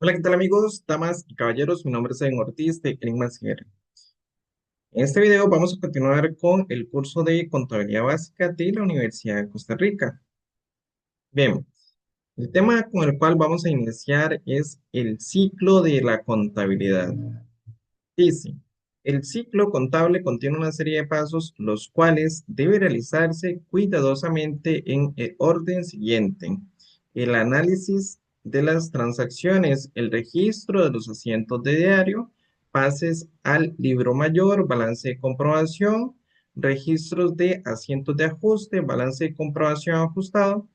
Hola, ¿qué tal amigos, damas y caballeros? Mi nombre es Edwin Ortiz de Enigmas GR. En este video vamos a continuar con el curso de Contabilidad Básica de la Universidad de Costa Rica. Bien, el tema con el cual vamos a iniciar es el ciclo de la contabilidad. Dice, el ciclo contable contiene una serie de pasos los cuales debe realizarse cuidadosamente en el orden siguiente: el análisis de las transacciones, el registro de los asientos de diario, pases al libro mayor, balance de comprobación, registros de asientos de ajuste, balance de comprobación ajustado,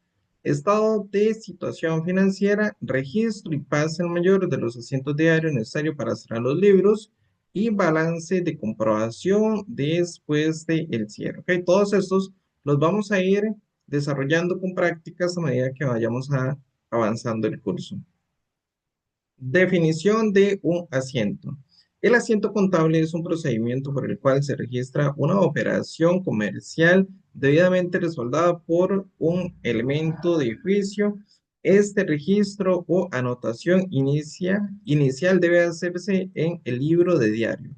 estado de situación financiera, registro y pase al mayor de los asientos de diario necesario para cerrar los libros y balance de comprobación después del cierre. ¿Ok? Todos estos los vamos a ir desarrollando con prácticas a medida que vayamos avanzando el curso. Definición de un asiento. El asiento contable es un procedimiento por el cual se registra una operación comercial debidamente respaldada por un elemento de juicio. Este registro o anotación inicial debe hacerse en el libro de diario.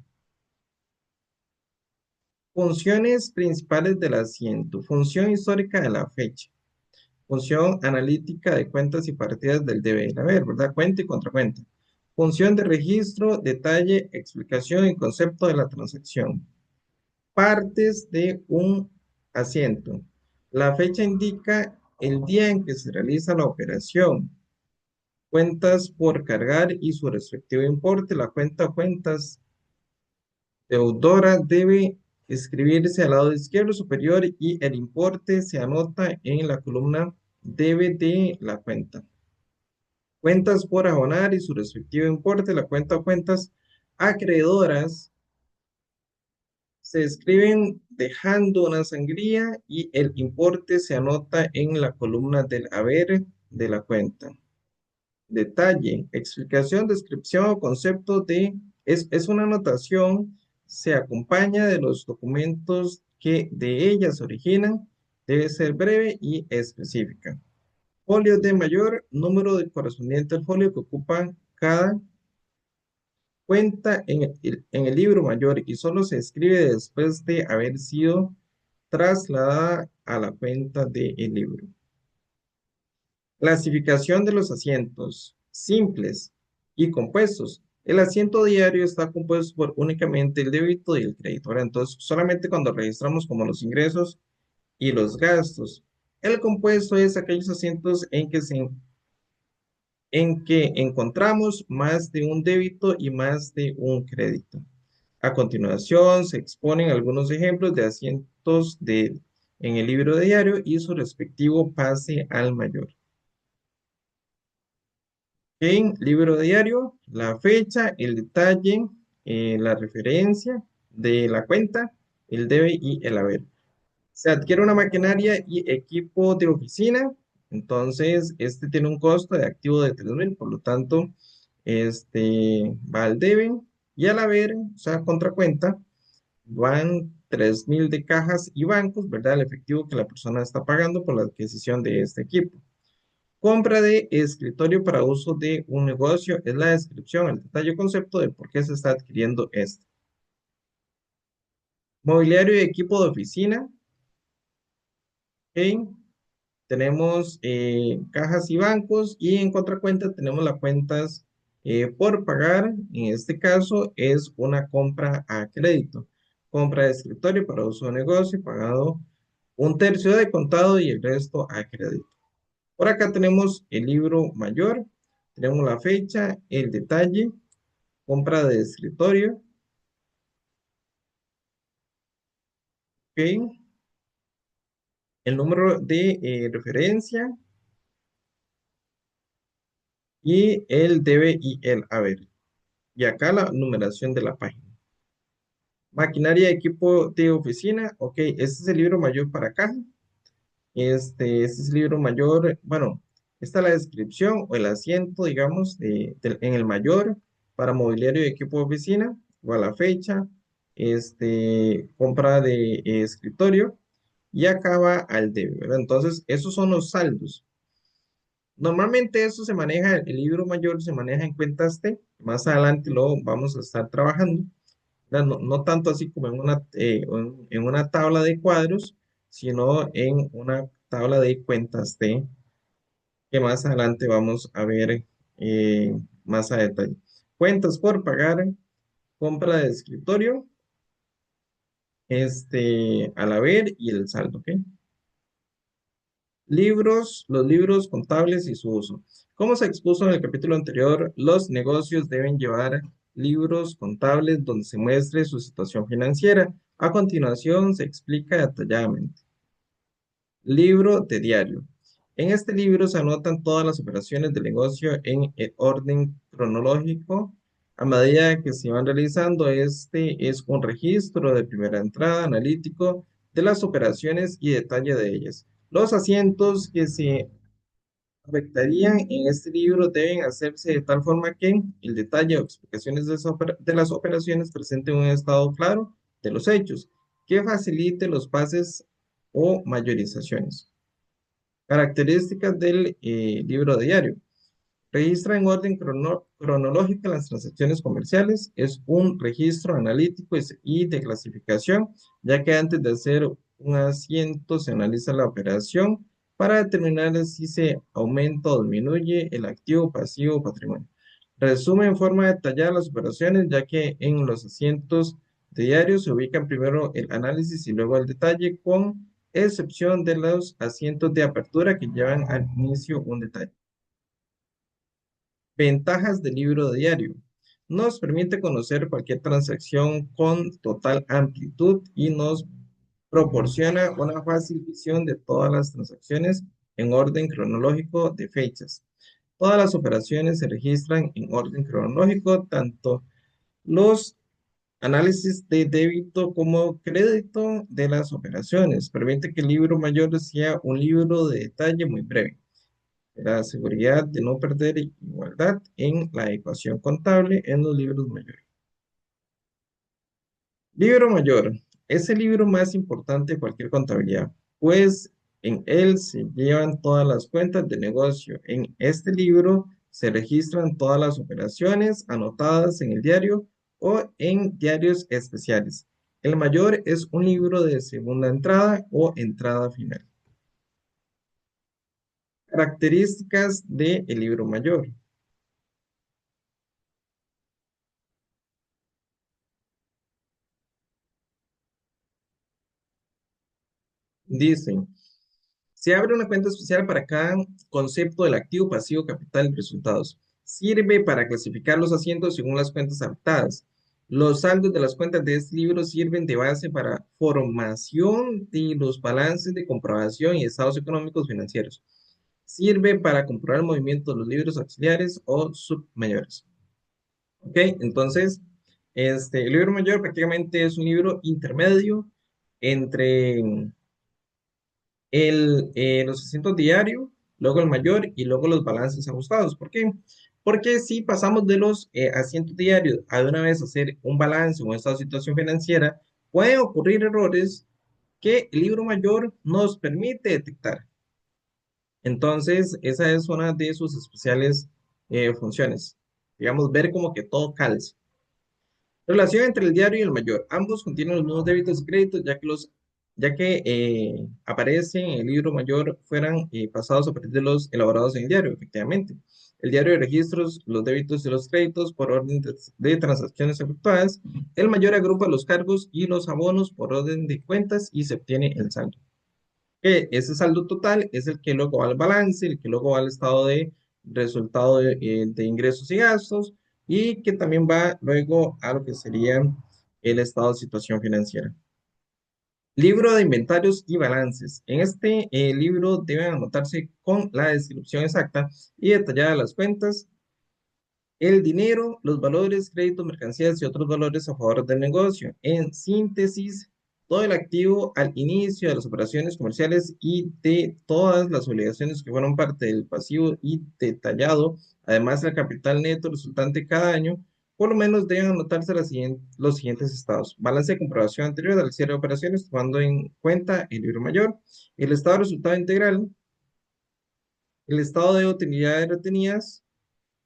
Funciones principales del asiento. Función histórica de la fecha. Función analítica de cuentas y partidas del debe y haber, ¿verdad? Cuenta y contracuenta. Función de registro, detalle, explicación y concepto de la transacción. Partes de un asiento. La fecha indica el día en que se realiza la operación. Cuentas por cargar y su respectivo importe. La cuenta o cuentas deudora debe escribirse al lado izquierdo superior y el importe se anota en la columna debe de la cuenta. Cuentas por abonar y su respectivo importe. La cuenta o cuentas acreedoras se escriben dejando una sangría y el importe se anota en la columna del haber de la cuenta. Detalle, explicación, descripción o concepto es una anotación, se acompaña de los documentos que de ella se originan, debe ser breve y específica. Folio de mayor, número de correspondiente al folio que ocupa cada cuenta en el libro mayor y solo se escribe después de haber sido trasladada a la cuenta del libro. Clasificación de los asientos simples y compuestos. El asiento diario está compuesto por únicamente el débito y el crédito. Ahora, entonces, solamente cuando registramos como los ingresos y los gastos. El compuesto es aquellos asientos en que encontramos más de un débito y más de un crédito. A continuación, se exponen algunos ejemplos de asientos en el libro de diario y su respectivo pase al mayor. En libro de diario, la fecha, el detalle, la referencia de la cuenta, el debe y el haber. Se adquiere una maquinaria y equipo de oficina, entonces este tiene un costo de activo de 3,000, por lo tanto, va al debe y al haber, o sea, contra cuenta, van 3,000 de cajas y bancos, ¿verdad? El efectivo que la persona está pagando por la adquisición de este equipo. Compra de escritorio para uso de un negocio es la descripción, el detalle o concepto de por qué se está adquiriendo esto. Mobiliario y equipo de oficina. Ok. Tenemos cajas y bancos y en contracuenta tenemos las cuentas por pagar. En este caso es una compra a crédito. Compra de escritorio para uso de negocio, pagado un tercio de contado y el resto a crédito. Por acá tenemos el libro mayor, tenemos la fecha, el detalle, compra de escritorio, ¿ok? El número de referencia y el debe y el haber. Y acá la numeración de la página. Maquinaria, equipo de oficina, ok, este es el libro mayor para acá. Este es el libro mayor, bueno, esta es la descripción o el asiento, digamos, en el mayor para mobiliario y equipo de oficina, o a la fecha, compra de escritorio y acaba al debe, ¿verdad? Entonces, esos son los saldos. Normalmente eso se maneja, el libro mayor se maneja en cuentas T, más adelante lo vamos a estar trabajando, ¿verdad? No, no tanto así como en una tabla de cuadros, sino en una tabla de cuentas T, que más adelante vamos a ver más a detalle. Cuentas por pagar, compra de escritorio, al haber y el saldo, ¿ok? Libros, los libros contables y su uso. Como se expuso en el capítulo anterior, los negocios deben llevar libros contables donde se muestre su situación financiera. A continuación se explica detalladamente. Libro de diario. En este libro se anotan todas las operaciones del negocio en orden cronológico. A medida que se van realizando, este es un registro de primera entrada analítico de las operaciones y detalle de ellas. Los asientos que se afectarían en este libro deben hacerse de tal forma que el detalle o explicaciones de las operaciones presenten un estado claro de los hechos que facilite los pases o mayorizaciones. Características del libro diario. Registra en orden cronológico las transacciones comerciales. Es un registro analítico y de clasificación, ya que antes de hacer un asiento se analiza la operación para determinar si se aumenta o disminuye el activo, pasivo o patrimonio. Resume en forma detallada las operaciones, ya que en los asientos de diario se ubican primero el análisis y luego el detalle, con excepción de los asientos de apertura que llevan al inicio un detalle. Ventajas del libro de diario. Nos permite conocer cualquier transacción con total amplitud y nos proporciona una fácil visión de todas las transacciones en orden cronológico de fechas. Todas las operaciones se registran en orden cronológico, tanto los análisis de débito como crédito de las operaciones. Permite que el libro mayor sea un libro de detalle muy breve. La seguridad de no perder igualdad en la ecuación contable en los libros mayores. Libro mayor es el libro más importante de cualquier contabilidad, pues en él se llevan todas las cuentas de negocio. En este libro se registran todas las operaciones anotadas en el diario o en diarios especiales. El mayor es un libro de segunda entrada o entrada final. Características del libro mayor. Dicen, se abre una cuenta especial para cada concepto del activo, pasivo, capital y resultados. Sirve para clasificar los asientos según las cuentas afectadas. Los saldos de las cuentas de este libro sirven de base para formación de los balances de comprobación y estados económicos financieros. Sirve para comprobar el movimiento de los libros auxiliares o submayores. ¿Ok? Entonces, el libro mayor prácticamente es un libro intermedio entre los asientos diarios, luego el mayor y luego los balances ajustados. ¿Por qué? Porque si pasamos de los asientos diarios a de una vez hacer un balance o un estado de situación financiera, pueden ocurrir errores que el libro mayor nos permite detectar. Entonces, esa es una de sus especiales funciones. Digamos, ver como que todo calza. Relación entre el diario y el mayor. Ambos contienen los mismos débitos y créditos, ya que aparecen en el libro mayor fueran pasados a partir de los elaborados en el diario, efectivamente. El diario de registros, los débitos y los créditos por orden de transacciones efectuadas. El mayor agrupa los cargos y los abonos por orden de cuentas y se obtiene el saldo. Que ese saldo total es el que luego va al balance, el que luego va al estado de resultado de ingresos y gastos, y que también va luego a lo que sería el estado de situación financiera. Libro de inventarios y balances. En este libro deben anotarse con la descripción exacta y detallada de las cuentas, el dinero, los valores, créditos, mercancías y otros valores a favor del negocio. En síntesis, todo el activo al inicio de las operaciones comerciales y de todas las obligaciones que fueron parte del pasivo y detallado, además del capital neto resultante cada año, por lo menos deben anotarse los siguientes estados. Balance de comprobación anterior al cierre de operaciones, tomando en cuenta el libro mayor, el estado de resultado integral, el estado de utilidades retenidas,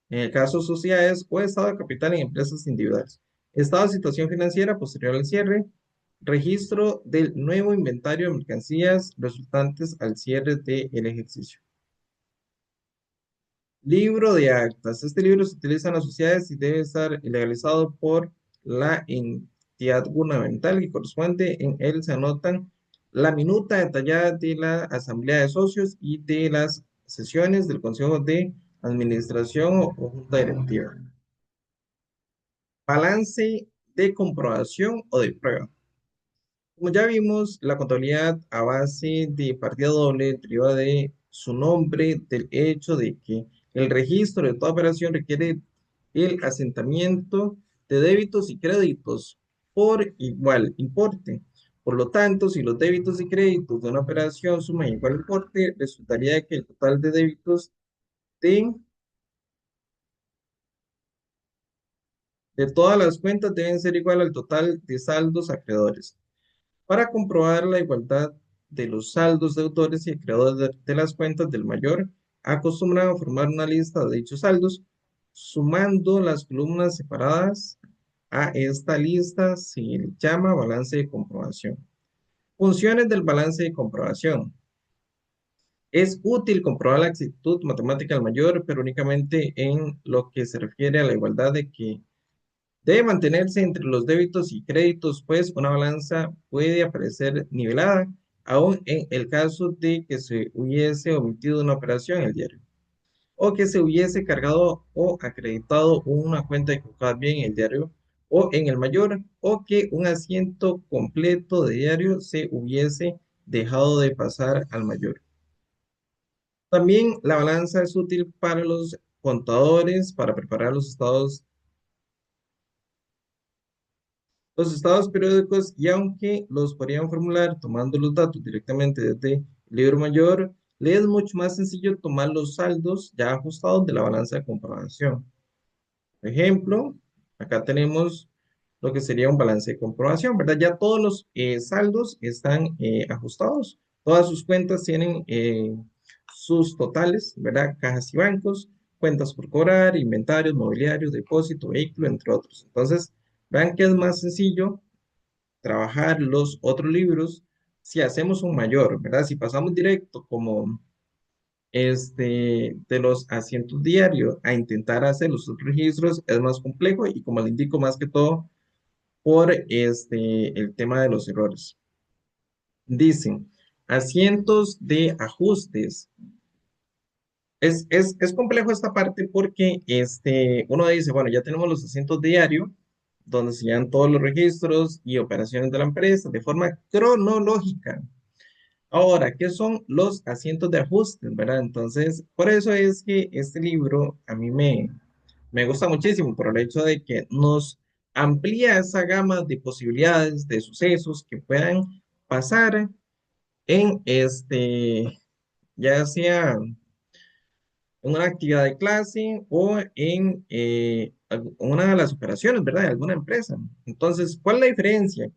en el caso de sociedades, o estado de capital en empresas individuales. Estado de situación financiera posterior al cierre, registro del nuevo inventario de mercancías resultantes al cierre del ejercicio. Libro de actas. Este libro se utiliza en las sociedades y debe estar legalizado por la entidad gubernamental que corresponde. En él se anotan la minuta detallada de la asamblea de socios y de las sesiones del consejo de administración o junta directiva. Balance de comprobación o de prueba. Como ya vimos, la contabilidad a base de partida doble deriva de su nombre del hecho de que el registro de toda operación requiere el asentamiento de débitos y créditos por igual importe. Por lo tanto, si los débitos y créditos de una operación suman igual importe, resultaría que el total de débitos de, de todas las cuentas deben ser igual al total de saldos acreedores. Para comprobar la igualdad de los saldos deudores y acreedores de las cuentas del mayor, acostumbrado a formar una lista de dichos saldos, sumando las columnas separadas a esta lista se le llama balance de comprobación. Funciones del balance de comprobación. Es útil comprobar la exactitud matemática del mayor, pero únicamente en lo que se refiere a la igualdad de que debe mantenerse entre los débitos y créditos, pues una balanza puede aparecer nivelada, aun en el caso de que se hubiese omitido una operación en el diario, o que se hubiese cargado o acreditado una cuenta equivocada bien en el diario o en el mayor, o que un asiento completo de diario se hubiese dejado de pasar al mayor. También la balanza es útil para los contadores para preparar los estados periódicos, y aunque los podrían formular tomando los datos directamente desde el libro mayor, le es mucho más sencillo tomar los saldos ya ajustados de la balanza de comprobación. Por ejemplo, acá tenemos lo que sería un balance de comprobación, ¿verdad? Ya todos los saldos están ajustados, todas sus cuentas tienen sus totales, ¿verdad? Cajas y bancos, cuentas por cobrar, inventarios, mobiliarios, depósito, vehículo, entre otros. Entonces, vean que es más sencillo trabajar los otros libros si hacemos un mayor, ¿verdad? Si pasamos directo como de los asientos diarios a intentar hacer los otros registros es más complejo y como le indico más que todo por el tema de los errores. Dicen, asientos de ajustes. Es complejo esta parte porque uno dice, bueno, ya tenemos los asientos diarios donde se llevan todos los registros y operaciones de la empresa de forma cronológica. Ahora, ¿qué son los asientos de ajustes, verdad? Entonces, por eso es que este libro a mí me gusta muchísimo, por el hecho de que nos amplía esa gama de posibilidades, de sucesos que puedan pasar en ya sea en una actividad de clase o en una de las operaciones, ¿verdad? De alguna empresa. Entonces, ¿cuál es la diferencia?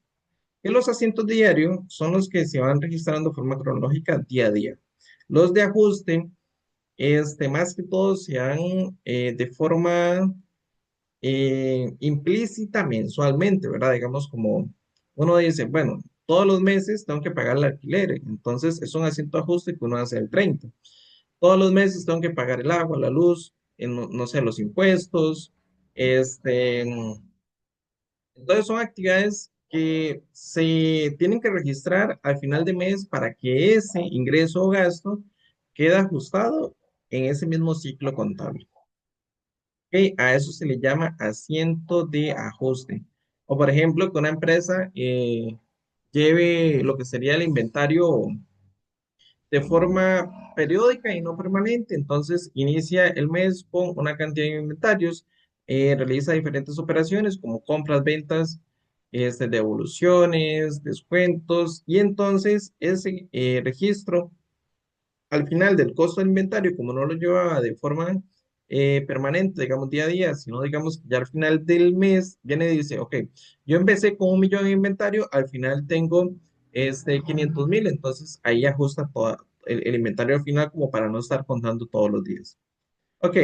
Que los asientos diarios son los que se van registrando de forma cronológica día a día. Los de ajuste, más que todo, se dan de forma implícita mensualmente, ¿verdad? Digamos como uno dice, bueno, todos los meses tengo que pagar el alquiler, entonces es un asiento de ajuste que uno hace el 30. Todos los meses tengo que pagar el agua, la luz, no sé, los impuestos, este, entonces son actividades que se tienen que registrar al final de mes para que ese ingreso o gasto quede ajustado en ese mismo ciclo contable. ¿Ok? A eso se le llama asiento de ajuste. O por ejemplo, que una empresa lleve lo que sería el inventario de forma periódica y no permanente. Entonces, inicia el mes con una cantidad de inventarios, realiza diferentes operaciones como compras, ventas, devoluciones, descuentos, y entonces ese registro al final del costo del inventario, como no lo llevaba de forma permanente, digamos día a día, sino digamos ya al final del mes, viene y dice, ok, yo empecé con 1 millón de inventario, al final tengo 500,000, entonces ahí ajusta el inventario al final como para no estar contando todos los días. Ok,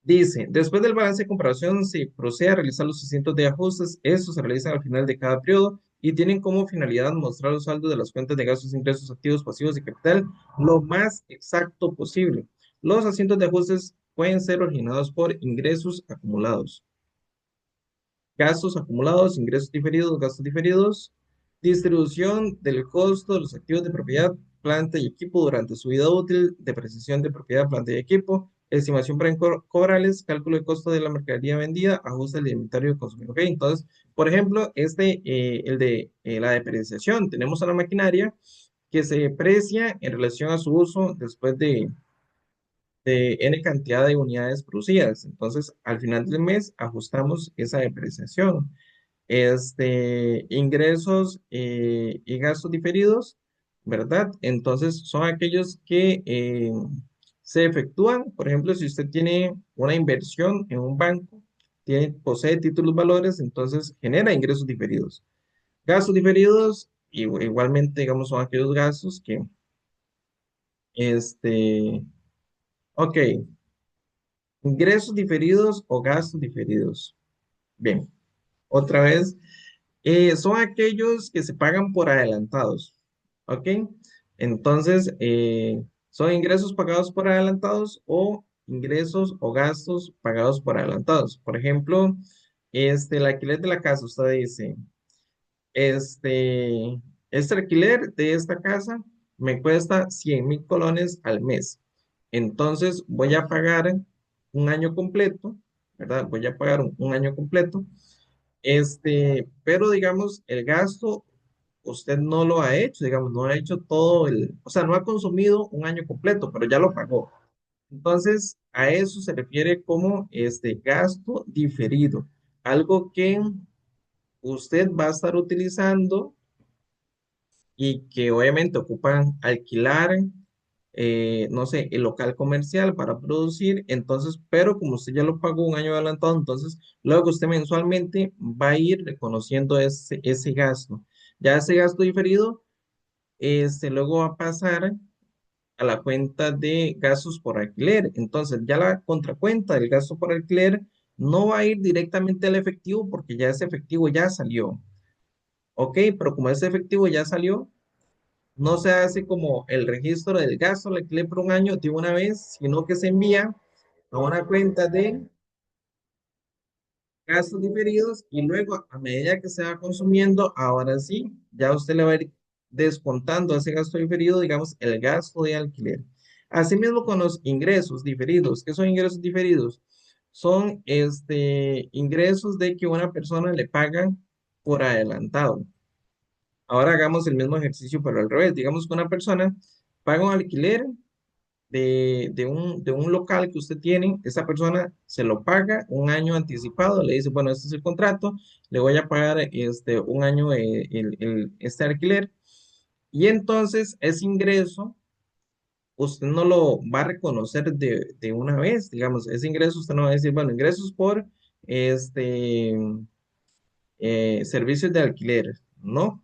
dice, después del balance de comparación se procede a realizar los distintos de ajustes. Estos se realizan al final de cada periodo y tienen como finalidad mostrar los saldos de las cuentas de gastos, ingresos, activos, pasivos y capital lo más exacto posible. Los asientos de ajustes pueden ser originados por ingresos acumulados, gastos acumulados, ingresos diferidos, gastos diferidos, distribución del costo de los activos de propiedad, planta y equipo durante su vida útil, depreciación de propiedad, planta y equipo, estimación para cobrales, cálculo de costo de la mercadería vendida, ajuste del inventario de consumo. Ok, entonces, por ejemplo, el de la depreciación, tenemos a la maquinaria que se deprecia en relación a su uso después de N cantidad de unidades producidas. Entonces, al final del mes ajustamos esa depreciación. Ingresos y gastos diferidos, ¿verdad? Entonces son aquellos que se efectúan, por ejemplo, si usted tiene una inversión en un banco, posee títulos valores, entonces genera ingresos diferidos. Gastos diferidos, igualmente, digamos, son aquellos gastos que, este, ok, ingresos diferidos o gastos diferidos. Bien, otra vez. Son aquellos que se pagan por adelantados, ¿ok? Entonces, son ingresos pagados por adelantados o ingresos o gastos pagados por adelantados. Por ejemplo, el alquiler de la casa, usted dice, este alquiler de esta casa me cuesta 100.000 colones al mes. Entonces, voy a pagar un año completo, ¿verdad? Voy a pagar un año completo. Pero digamos, el gasto usted no lo ha hecho, digamos, no ha hecho todo o sea, no ha consumido un año completo, pero ya lo pagó. Entonces, a eso se refiere como gasto diferido, algo que usted va a estar utilizando y que obviamente ocupan alquilar, no sé, el local comercial para producir, entonces, pero como usted ya lo pagó un año adelantado, entonces luego usted mensualmente va a ir reconociendo ese gasto. Ya ese gasto diferido, luego va a pasar a la cuenta de gastos por alquiler. Entonces, ya la contracuenta del gasto por alquiler no va a ir directamente al efectivo porque ya ese efectivo ya salió. Ok, pero como ese efectivo ya salió, no se hace como el registro del gasto al alquiler por un año de una vez, sino que se envía a una cuenta de gastos diferidos y luego a medida que se va consumiendo, ahora sí, ya usted le va a ir descontando a ese gasto diferido, digamos, el gasto de alquiler. Asimismo con los ingresos diferidos. ¿Qué son ingresos diferidos? Son ingresos de que una persona le paga por adelantado. Ahora hagamos el mismo ejercicio, pero al revés. Digamos que una persona paga un alquiler de un local que usted tiene, esa persona se lo paga un año anticipado, le dice, bueno, este es el contrato, le voy a pagar un año este alquiler, y entonces ese ingreso usted no lo va a reconocer de una vez, digamos, ese ingreso usted no va a decir, bueno, ingresos por este servicios de alquiler, ¿no?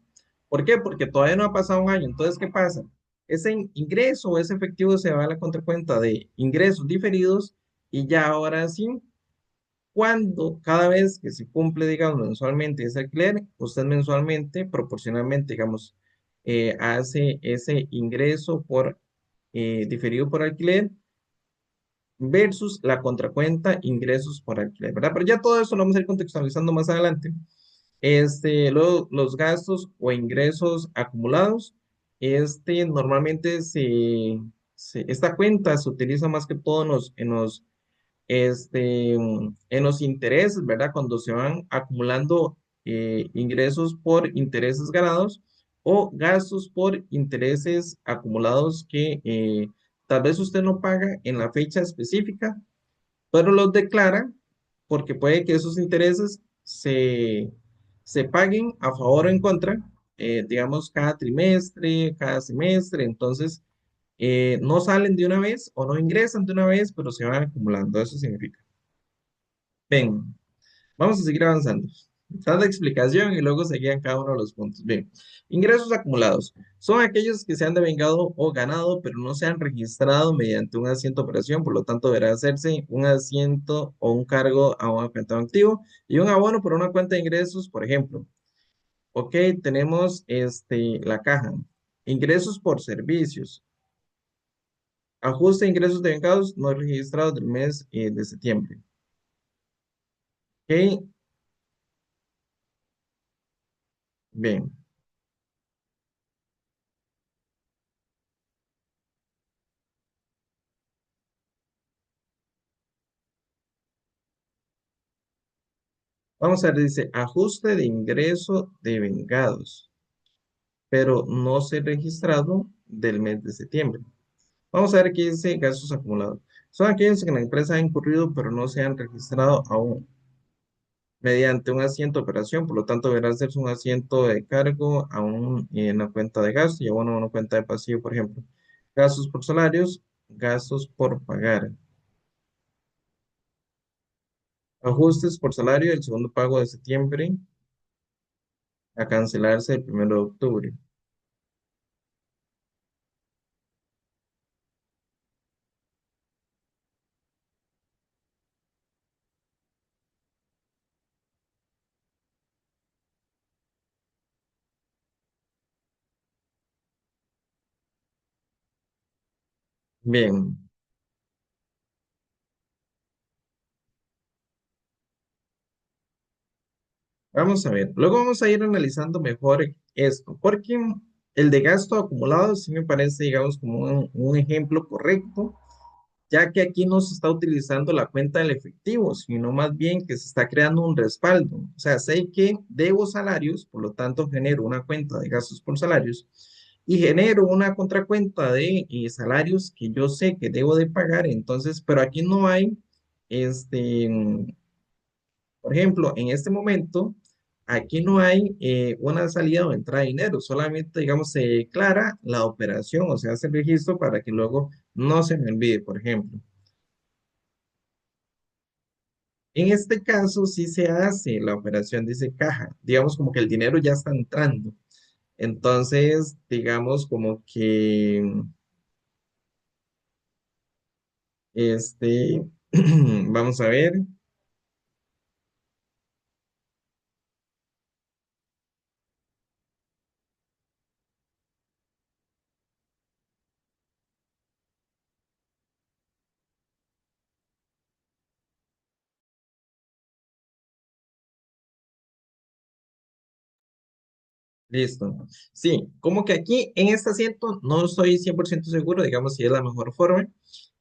¿Por qué? Porque todavía no ha pasado un año. Entonces, ¿qué pasa? Ese ingreso o ese efectivo se va a la contracuenta de ingresos diferidos y ya ahora sí, cuando cada vez que se cumple, digamos, mensualmente ese alquiler, usted mensualmente, proporcionalmente, digamos, hace ese ingreso por diferido por alquiler versus la contracuenta ingresos por alquiler, ¿verdad? Pero ya todo eso lo vamos a ir contextualizando más adelante. Luego, los gastos o ingresos acumulados, normalmente esta cuenta se utiliza más que todo en los intereses, ¿verdad? Cuando se van acumulando ingresos por intereses ganados o gastos por intereses acumulados que tal vez usted no paga en la fecha específica, pero los declara porque puede que esos intereses se paguen a favor o en contra, digamos, cada trimestre, cada semestre, entonces no salen de una vez o no ingresan de una vez, pero se van acumulando, eso significa. Ven, vamos a seguir avanzando. Tanta explicación y luego seguían cada uno de los puntos. Bien, ingresos acumulados. Son aquellos que se han devengado o ganado, pero no se han registrado mediante un asiento de operación, por lo tanto deberá hacerse un asiento o un cargo a una cuenta de activo y un abono por una cuenta de ingresos, por ejemplo. Ok, tenemos la caja. Ingresos por servicios. Ajuste de ingresos devengados no registrados del mes de septiembre. Ok, bien. Vamos a ver, dice ajuste de ingreso de vengados, pero no se ha registrado del mes de septiembre. Vamos a ver qué dice gastos acumulados. Son aquellos que la empresa ha incurrido, pero no se han registrado aún mediante un asiento de operación, por lo tanto deberá hacerse un asiento de cargo aún en la cuenta de gasto y bueno, una cuenta de pasivo, por ejemplo. Gastos por salarios, gastos por pagar. Ajustes por salario, el segundo pago de septiembre a cancelarse el 1 de octubre. Bien, vamos a ver. Luego vamos a ir analizando mejor esto, porque el de gasto acumulado sí me parece, digamos, como un ejemplo correcto, ya que aquí no se está utilizando la cuenta del efectivo, sino más bien que se está creando un respaldo. O sea, sé que debo salarios, por lo tanto genero una cuenta de gastos por salarios y genero una contracuenta de salarios que yo sé que debo de pagar. Entonces, pero aquí no hay, este, por ejemplo, en este momento, aquí no hay una salida o entrada de dinero, solamente, digamos, se declara la operación o se hace el registro para que luego no se me olvide, por ejemplo. En este caso, sí se hace la operación, dice caja, digamos como que el dinero ya está entrando. Entonces, digamos como que, este, vamos a ver, listo. Sí, como que aquí en este asiento no estoy 100% seguro, digamos, si es la mejor forma,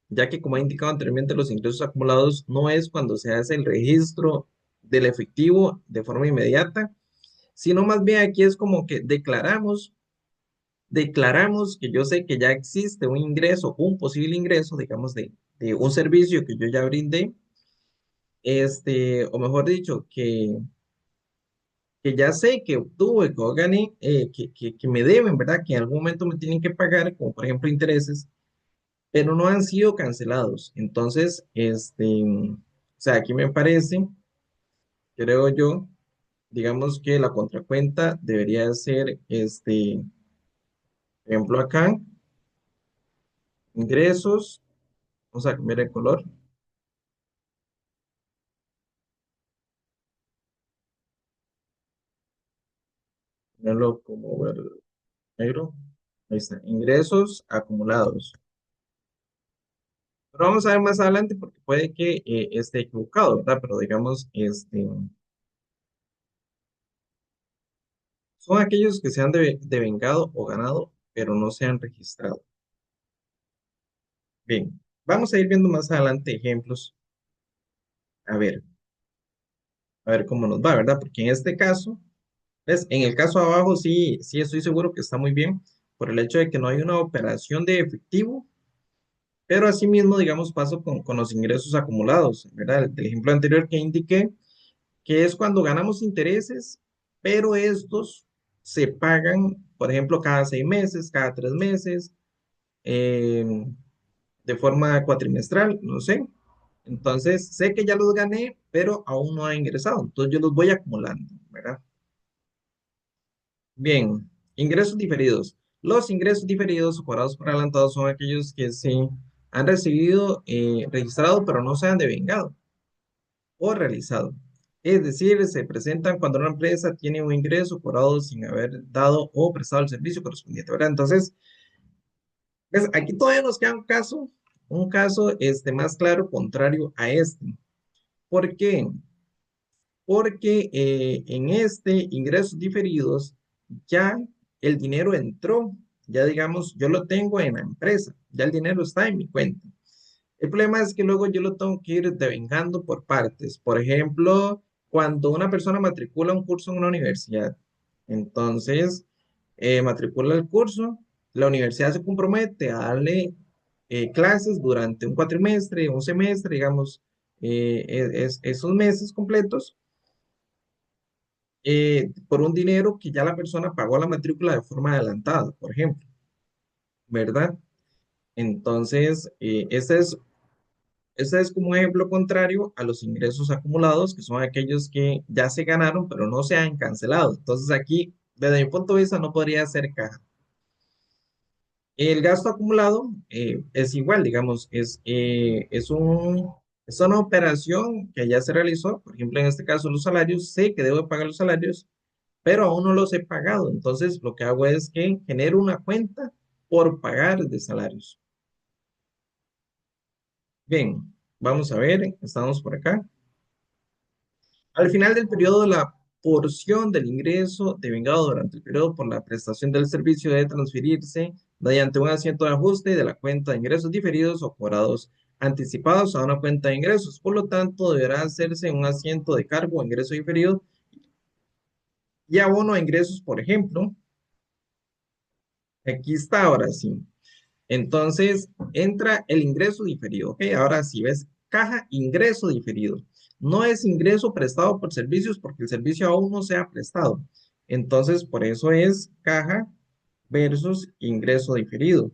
ya que como he indicado anteriormente, los ingresos acumulados no es cuando se hace el registro del efectivo de forma inmediata, sino más bien aquí es como que declaramos que yo sé que ya existe un ingreso, un posible ingreso, digamos, de un servicio que yo ya brindé, o mejor dicho, que ya sé que obtuve, que gané, que me deben, ¿verdad? Que en algún momento me tienen que pagar, como por ejemplo intereses, pero no han sido cancelados. Entonces, o sea, aquí me parece, creo yo, digamos que la contracuenta debería ser, por ejemplo, acá, ingresos, vamos a cambiar el color, ponerlo como negro. Ahí está, ingresos acumulados. Pero vamos a ver más adelante porque puede que esté equivocado, ¿verdad? Pero digamos, son aquellos que se han devengado o ganado, pero no se han registrado. Bien, vamos a ir viendo más adelante ejemplos. A ver, a ver cómo nos va, ¿verdad? Porque en este caso, ¿ves? En el caso de abajo sí, sí estoy seguro que está muy bien por el hecho de que no hay una operación de efectivo, pero asimismo, digamos, paso con los ingresos acumulados, ¿verdad? El ejemplo anterior que indiqué, que es cuando ganamos intereses, pero estos se pagan, por ejemplo, cada 6 meses, cada 3 meses, eh, de forma cuatrimestral, no sé. Entonces, sé que ya los gané, pero aún no ha ingresado. Entonces, yo los voy acumulando, ¿verdad? Bien, ingresos diferidos. Los ingresos diferidos o cobrados por adelantado son aquellos que se han recibido, registrado, pero no se han devengado o realizado. Es decir, se presentan cuando una empresa tiene un ingreso cobrado sin haber dado o prestado el servicio correspondiente, ¿verdad? Entonces, pues, aquí todavía nos queda un caso más claro contrario a este. ¿Por qué? Porque en este ingresos diferidos ya el dinero entró, ya digamos, yo lo tengo en la empresa, ya el dinero está en mi cuenta. El problema es que luego yo lo tengo que ir devengando por partes. Por ejemplo, cuando una persona matricula un curso en una universidad, entonces matricula el curso, la universidad se compromete a darle clases durante un cuatrimestre, un semestre, digamos, esos meses completos por un dinero que ya la persona pagó la matrícula de forma adelantada, por ejemplo, ¿verdad? Entonces, este es como un ejemplo contrario a los ingresos acumulados, que son aquellos que ya se ganaron, pero no se han cancelado. Entonces, aquí, desde mi punto de vista, no podría ser caja. El gasto acumulado es igual, digamos, es una operación que ya se realizó. Por ejemplo, en este caso, los salarios, sé que debo pagar los salarios, pero aún no los he pagado. Entonces, lo que hago es que genero una cuenta por pagar de salarios. Bien, vamos a ver, estamos por acá. Al final del periodo, la porción del ingreso devengado durante el periodo por la prestación del servicio debe transferirse mediante un asiento de ajuste de la cuenta de ingresos diferidos o cobrados anticipados a una cuenta de ingresos. Por lo tanto, deberá hacerse un asiento de cargo o ingreso diferido y abono a ingresos, por ejemplo. Aquí está ahora sí. Entonces, entra el ingreso diferido, ¿ok? Ahora sí, ves, caja ingreso diferido. No es ingreso prestado por servicios porque el servicio aún no se ha prestado. Entonces, por eso es caja versus ingreso diferido.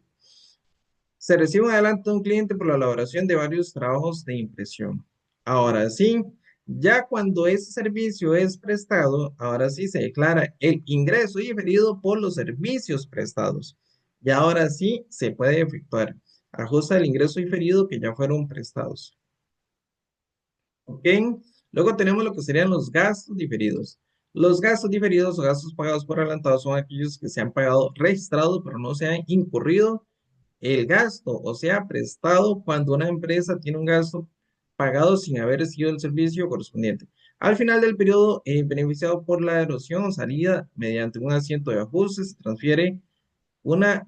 Se recibe un adelanto de un cliente por la elaboración de varios trabajos de impresión. Ahora sí, ya cuando ese servicio es prestado, ahora sí se declara el ingreso diferido por los servicios prestados. Y ahora sí se puede efectuar ajuste del ingreso diferido que ya fueron prestados. ¿Ok? Luego tenemos lo que serían los gastos diferidos. Los gastos diferidos o gastos pagados por adelantado son aquellos que se han pagado registrados, pero no se han incurrido el gasto, o sea, prestado cuando una empresa tiene un gasto pagado sin haber recibido el servicio correspondiente. Al final del periodo, beneficiado por la erosión o salida mediante un asiento de ajuste, se transfiere una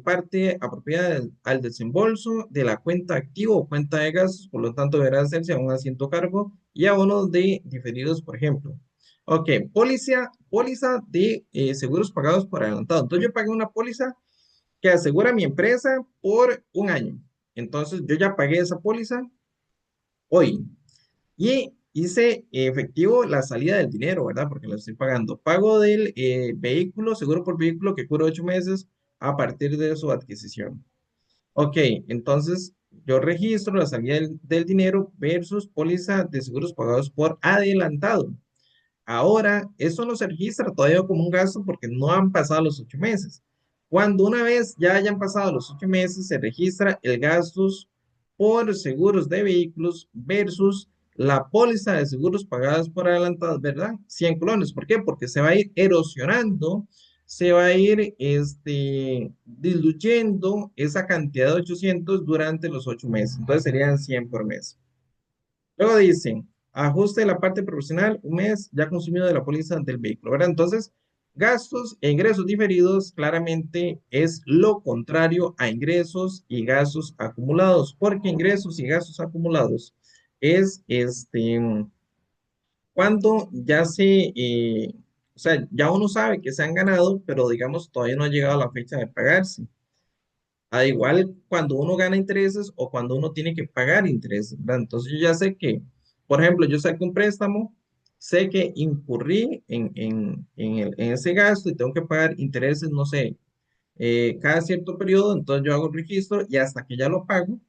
parte apropiada al desembolso de la cuenta activo o cuenta de gastos, por lo tanto deberá hacerse a un asiento cargo y abonos de diferidos, por ejemplo. Ok, póliza de seguros pagados por adelantado. Entonces yo pagué una póliza que asegura mi empresa por un año. Entonces yo ya pagué esa póliza hoy y hice efectivo la salida del dinero, ¿verdad? Porque lo estoy pagando. Pago del vehículo, seguro por vehículo que cura 8 meses a partir de su adquisición. Ok, entonces yo registro la salida del dinero versus póliza de seguros pagados por adelantado. Ahora, eso no se registra todavía como un gasto porque no han pasado los 8 meses. Cuando una vez ya hayan pasado los 8 meses, se registra el gastos por seguros de vehículos versus la póliza de seguros pagadas por adelantadas, ¿verdad? 100 colones. ¿Por qué? Porque se va a ir erosionando, se va a ir diluyendo esa cantidad de 800 durante los 8 meses. Entonces serían 100 por mes. Luego dicen, ajuste de la parte proporcional, un mes ya consumido de la póliza del vehículo, ¿verdad? Entonces, gastos e ingresos diferidos claramente es lo contrario a ingresos y gastos acumulados, porque ingresos y gastos acumulados es cuando ya o sea, ya uno sabe que se han ganado, pero digamos, todavía no ha llegado la fecha de pagarse. A igual cuando uno gana intereses o cuando uno tiene que pagar intereses, ¿verdad? Entonces yo ya sé que, por ejemplo, yo saco un préstamo, sé que incurrí en ese gasto y tengo que pagar intereses, no sé, cada cierto periodo, entonces yo hago el registro y hasta que ya lo pago,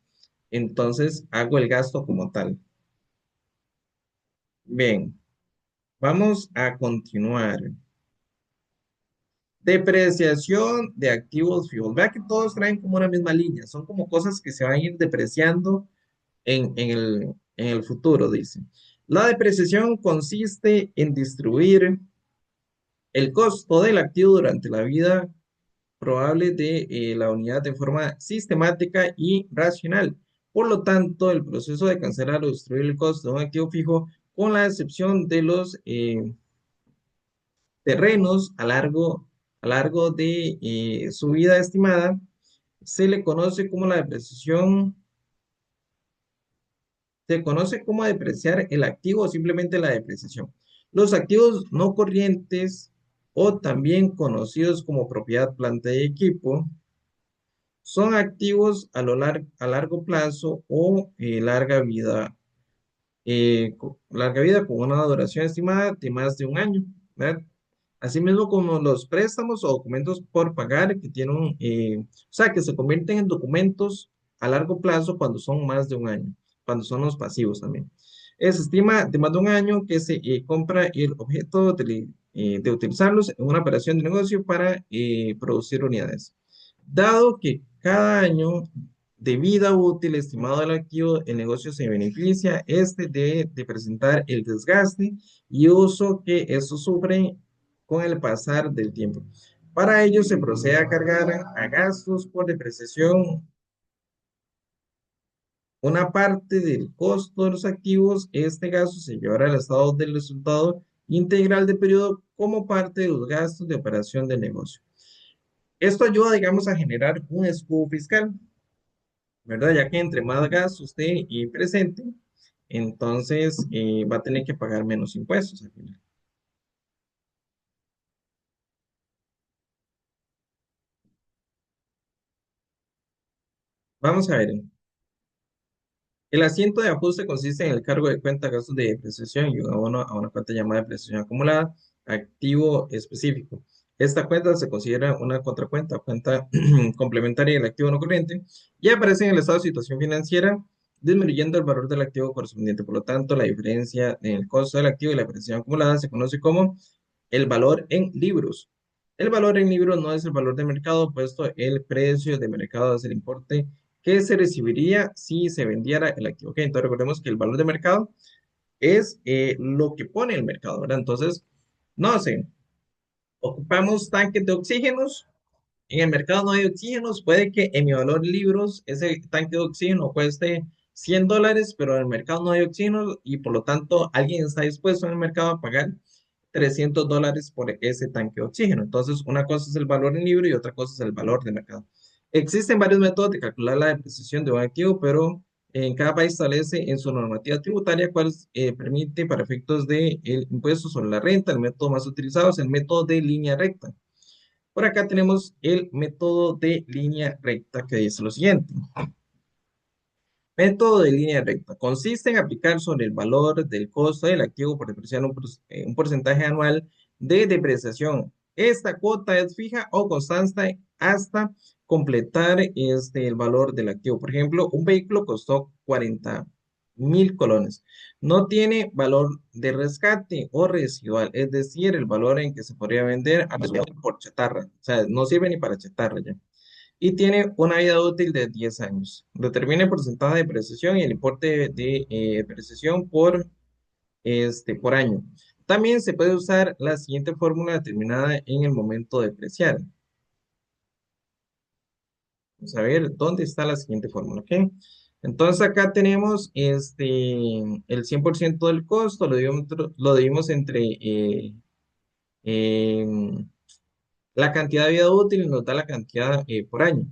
entonces hago el gasto como tal. Bien, vamos a continuar. Depreciación de activos fijos. Vea que todos traen como una misma línea, son como cosas que se van a ir depreciando en el futuro, dice. La depreciación consiste en distribuir el costo del activo durante la vida probable de la unidad de forma sistemática y racional. Por lo tanto, el proceso de cancelar o destruir el costo de un activo fijo, con la excepción de los terrenos a largo de su vida estimada, se le conoce como la depreciación, se conoce como depreciar el activo o simplemente la depreciación. Los activos no corrientes o también conocidos como propiedad, planta y equipo son activos a largo plazo o larga vida con una duración estimada de más de un año, ¿verdad? Asimismo como los préstamos o documentos por pagar que tienen o sea, que se convierten en documentos a largo plazo cuando son más de un año, cuando son los pasivos también. Se estima de más de un año que se compra el objeto de utilizarlos en una operación de negocio para producir unidades. Dado que cada año de vida útil estimado del activo, el negocio se beneficia de presentar el desgaste y uso que eso sufre con el pasar del tiempo. Para ello se procede a cargar a gastos por depreciación una parte del costo de los activos. Este gasto se llevará al estado del resultado integral de periodo como parte de los gastos de operación del negocio. Esto ayuda, digamos, a generar un escudo fiscal, ¿verdad? Ya que entre más gastos usted presente, entonces va a tener que pagar menos impuestos al final. Vamos a ver. El asiento de ajuste consiste en el cargo de cuenta gastos de depreciación y un abono a una cuenta llamada depreciación acumulada, activo específico. Esta cuenta se considera una contracuenta o cuenta complementaria del activo no corriente y aparece en el estado de situación financiera, disminuyendo el valor del activo correspondiente. Por lo tanto, la diferencia en el costo del activo y la depreciación acumulada se conoce como el valor en libros. El valor en libros no es el valor de mercado, puesto el precio de mercado es el importe que se recibiría si se vendiera el activo. Ok, entonces recordemos que el valor de mercado es lo que pone el mercado, ¿verdad? Entonces, no sé, ocupamos tanques de oxígenos. En el mercado no hay oxígenos, puede que en mi valor libros ese tanque de oxígeno cueste $100, pero en el mercado no hay oxígeno y por lo tanto alguien está dispuesto en el mercado a pagar $300 por ese tanque de oxígeno. Entonces, una cosa es el valor en libro y otra cosa es el valor de mercado. Existen varios métodos de calcular la depreciación de un activo, pero en cada país establece en su normativa tributaria cuál permite para efectos de el impuesto sobre la renta. El método más utilizado es el método de línea recta. Por acá tenemos el método de línea recta que dice lo siguiente. Método de línea recta. Consiste en aplicar sobre el valor del costo del activo por depreciar un porcentaje anual de depreciación. Esta cuota es fija o constante hasta completar el valor del activo. Por ejemplo, un vehículo costó 40.000 colones. No tiene valor de rescate o residual, es decir, el valor en que se podría vender por chatarra. O sea, no sirve ni para chatarra ya y tiene una vida útil de 10 años. Determina el porcentaje de depreciación y el importe de depreciación por año. También se puede usar la siguiente fórmula determinada en el momento de depreciar. Vamos a ver dónde está la siguiente fórmula, ¿ok? Entonces acá tenemos el 100% del costo, lo dividimos entre em, la cantidad de vida útil y nos da la cantidad por año.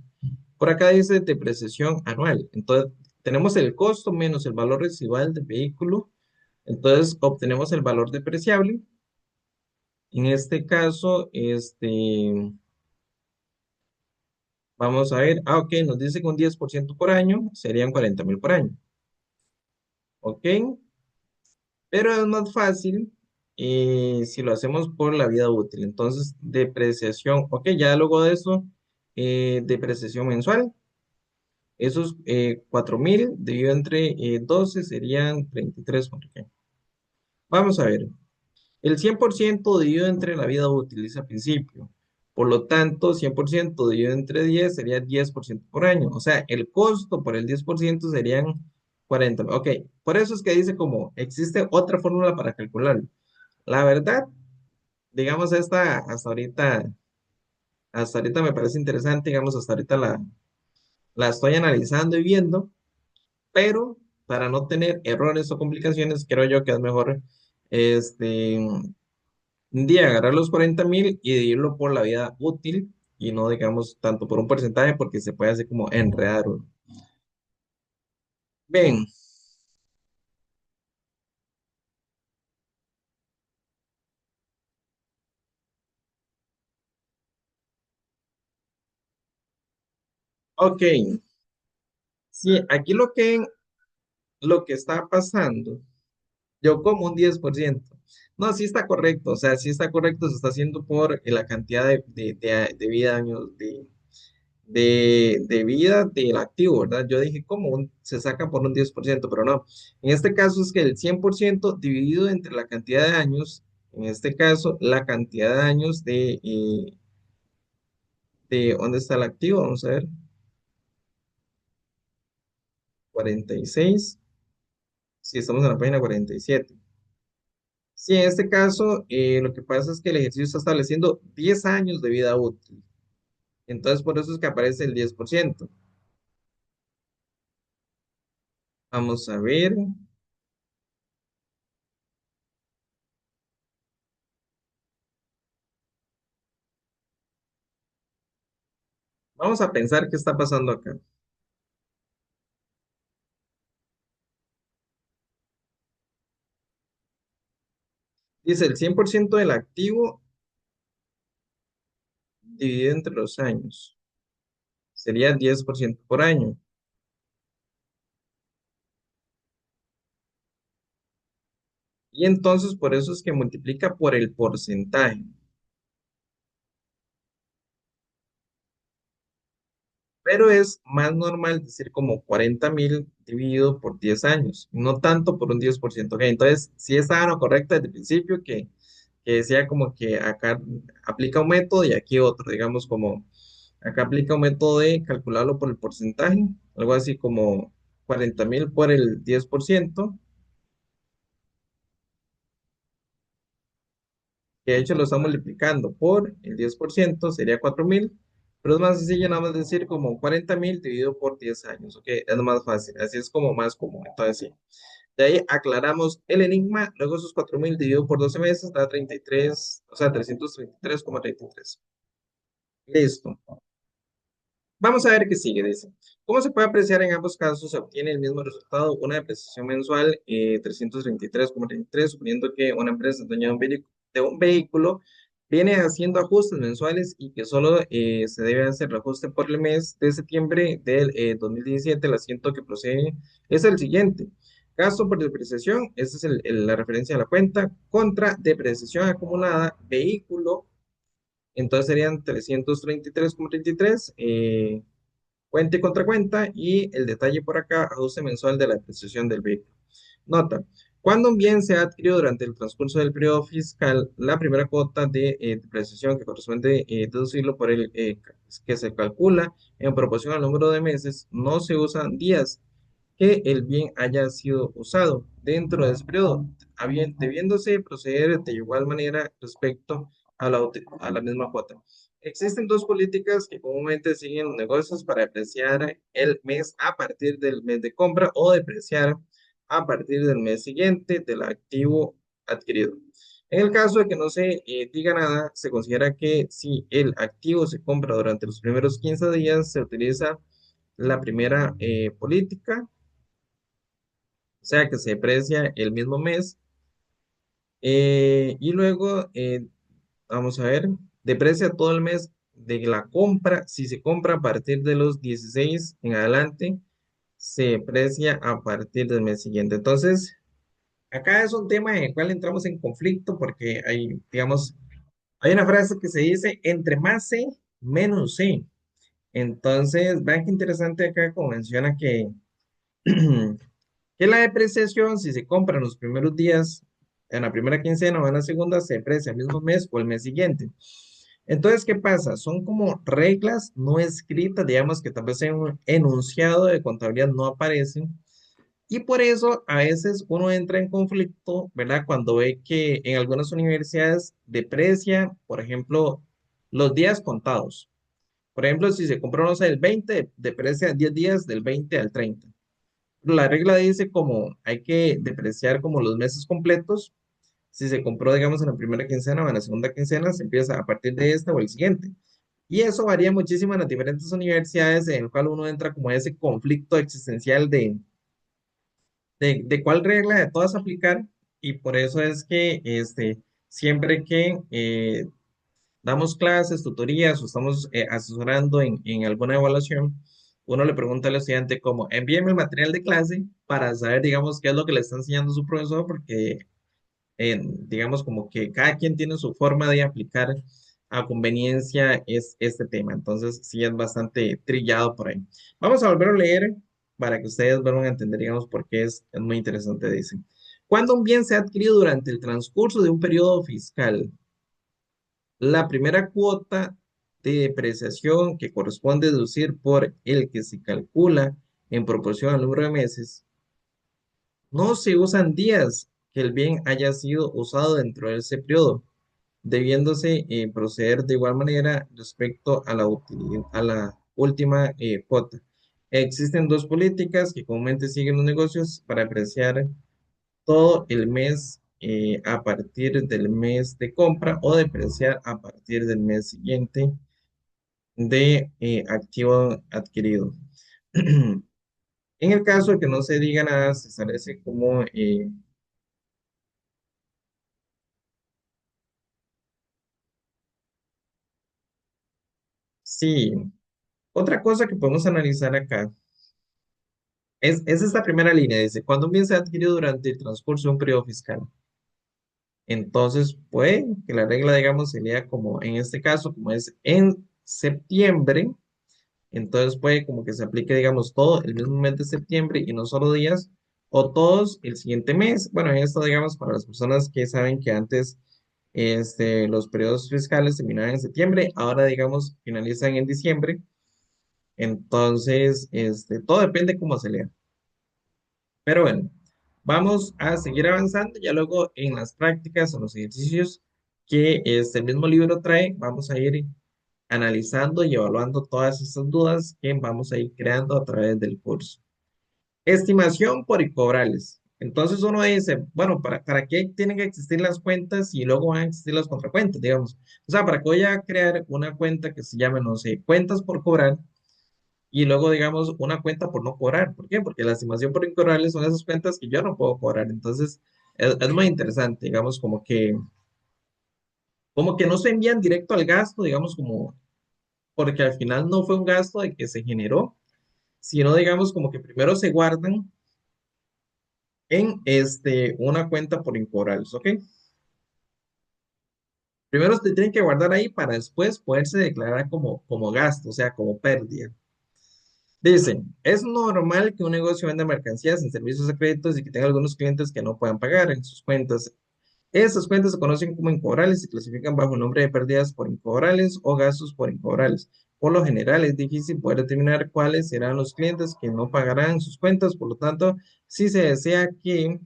Por acá dice depreciación anual. Entonces, tenemos el costo menos el valor residual del vehículo. Entonces, obtenemos el valor depreciable. En este caso, vamos a ver. Ok, nos dice que un 10% por año serían 40.000 por año. Ok, pero es más fácil si lo hacemos por la vida útil. Entonces, depreciación. Ok, ya luego de eso, depreciación mensual. Esos 4.000 dividido entre 12 serían 33. Vamos a ver. El 100% dividido entre la vida útil es al principio. Por lo tanto, 100% dividido entre 10 sería 10% por año. O sea, el costo por el 10% serían 40. Ok, por eso es que dice como existe otra fórmula para calcularlo. La verdad, digamos esta hasta ahorita me parece interesante, digamos, hasta ahorita la estoy analizando y viendo, pero para no tener errores o complicaciones, creo yo que es mejor este, un día agarrar los 40.000 y dividirlo por la vida útil y no, digamos, tanto por un porcentaje porque se puede hacer como enredar uno. Bien, ok. Sí, aquí lo que está pasando, yo como un 10%. No, sí está correcto, o sea, sí está correcto, se está haciendo por la cantidad de vida años de vida del activo, ¿verdad? Yo dije, ¿cómo se saca por un 10%? Pero no. En este caso es que el 100% dividido entre la cantidad de años, en este caso, la cantidad de años ¿dónde está el activo? Vamos a ver, 46. Si estamos en la página 47. Sí, en este caso, lo que pasa es que el ejercicio está estableciendo 10 años de vida útil. Entonces, por eso es que aparece el 10%. Vamos a ver, vamos a pensar qué está pasando acá. Dice el 100% del activo dividido entre los años. Sería 10% por año. Y entonces por eso es que multiplica por el porcentaje. Pero es más normal decir como 40.000 dividido por 10 años, no tanto por un 10%. Ok, entonces, sí estaba lo correcto desde el principio que decía como que acá aplica un método y aquí otro, digamos como acá aplica un método de calcularlo por el porcentaje, algo así como 40.000 por el 10%, que de hecho lo está multiplicando por el 10%, sería 4.000, pero es más sencillo nada más decir como 40.000 dividido por 10 años, ok, es más fácil, así es como más común, entonces sí. De ahí aclaramos el enigma, luego esos 4.000 dividido por 12 meses da 33, o sea, 333,33. Listo. Vamos a ver qué sigue, dice. ¿Cómo se puede apreciar en ambos casos? Se obtiene el mismo resultado, una depreciación mensual, 333,33, suponiendo que una empresa dueña de un vehículo viene haciendo ajustes mensuales y que solo se debe hacer el ajuste por el mes de septiembre del 2017. El asiento que procede es el siguiente. Gasto por depreciación, esa es la referencia a la cuenta, contra depreciación acumulada, vehículo, entonces serían 333,33. Cuenta y contracuenta y el detalle por acá, ajuste mensual de la depreciación del vehículo. Nota, cuando un bien se ha adquirido durante el transcurso del periodo fiscal, la primera cuota de depreciación que corresponde deducirlo por el que se calcula en proporción al número de meses, no se usan días que el bien haya sido usado dentro de ese periodo, debiéndose proceder de igual manera respecto a la misma cuota. Existen dos políticas que comúnmente siguen los negocios para depreciar el mes a partir del mes de compra o depreciar a partir del mes siguiente del activo adquirido. En el caso de que no se diga nada, se considera que si el activo se compra durante los primeros 15 días, se utiliza la primera política, o sea que se deprecia el mismo mes. Y luego, vamos a ver, deprecia todo el mes de la compra. Si se compra a partir de los 16 en adelante, se deprecia a partir del mes siguiente. Entonces, acá es un tema en el cual entramos en conflicto porque digamos, hay una frase que se dice, entre más sé, menos sé. Entonces, vean qué interesante acá, como menciona que, que la depreciación, si se compra en los primeros días, en la primera quincena o en la segunda, se deprecia el mismo mes o el mes siguiente. Entonces, ¿qué pasa? Son como reglas no escritas, digamos que tal vez en un enunciado de contabilidad no aparecen. Y por eso a veces uno entra en conflicto, ¿verdad? Cuando ve que en algunas universidades deprecia, por ejemplo, los días contados. Por ejemplo, si se compró, no sé, el 20, deprecia 10 días del 20 al 30. La regla dice como hay que depreciar como los meses completos. Si se compró, digamos, en la primera quincena o en la segunda quincena, se empieza a partir de esta o el siguiente. Y eso varía muchísimo en las diferentes universidades, en el cual uno entra como ese conflicto existencial de cuál regla de todas aplicar. Y por eso es que siempre que damos clases, tutorías o estamos asesorando en alguna evaluación, uno le pregunta al estudiante como, envíeme el material de clase para saber, digamos, qué es lo que le está enseñando su profesor, porque digamos, como que cada quien tiene su forma de aplicar a conveniencia es este tema. Entonces, sí es bastante trillado por ahí. Vamos a volver a leer para que ustedes vuelvan a entender, digamos, por qué es muy interesante, dice. Cuando un bien se ha adquirido durante el transcurso de un periodo fiscal, la primera cuota de depreciación que corresponde deducir por el que se calcula en proporción al número de meses, no se usan días que el bien haya sido usado dentro de ese periodo, debiéndose proceder de igual manera respecto a a la última cuota. Existen dos políticas que comúnmente siguen los negocios para apreciar todo el mes a partir del mes de compra o depreciar a partir del mes siguiente de activo adquirido. En el caso de que no se diga nada, se establece como sí. Otra cosa que podemos analizar acá es esta primera línea. Dice, cuando un bien se ha adquirido durante el transcurso de un periodo fiscal. Entonces, puede que la regla, digamos, sería como en este caso, como es en septiembre, entonces puede como que se aplique, digamos, todo el mismo mes de septiembre y no solo días, o todos el siguiente mes. Bueno, esto, digamos, para las personas que saben que antes los periodos fiscales terminaban en septiembre, ahora, digamos, finalizan en diciembre. Entonces, todo depende cómo se lea. Pero bueno, vamos a seguir avanzando. Ya luego en las prácticas o los ejercicios que este mismo libro trae, vamos a ir analizando y evaluando todas estas dudas que vamos a ir creando a través del curso. Estimación por incobrables. Entonces uno dice, bueno, ¿para qué tienen que existir las cuentas y luego van a existir las contracuentas, digamos? O sea, ¿para qué voy a crear una cuenta que se llame, no sé, cuentas por cobrar? Y luego, digamos, una cuenta por no cobrar. ¿Por qué? Porque la estimación por incobrables son esas cuentas que yo no puedo cobrar. Entonces, es muy interesante, digamos, como que no se envían directo al gasto, digamos, como, porque al final no fue un gasto de que se generó, sino, digamos, como que primero se guardan en una cuenta por incobrables, ¿ok? Primero se tienen que guardar ahí para después poderse declarar como gasto, o sea, como pérdida. Dicen, es normal que un negocio venda mercancías en servicios a créditos y que tenga algunos clientes que no puedan pagar en sus cuentas. Esas cuentas se conocen como incobrables y clasifican bajo el nombre de pérdidas por incobrables o gastos por incobrables. Por lo general, es difícil poder determinar cuáles serán los clientes que no pagarán sus cuentas. Por lo tanto, si se desea que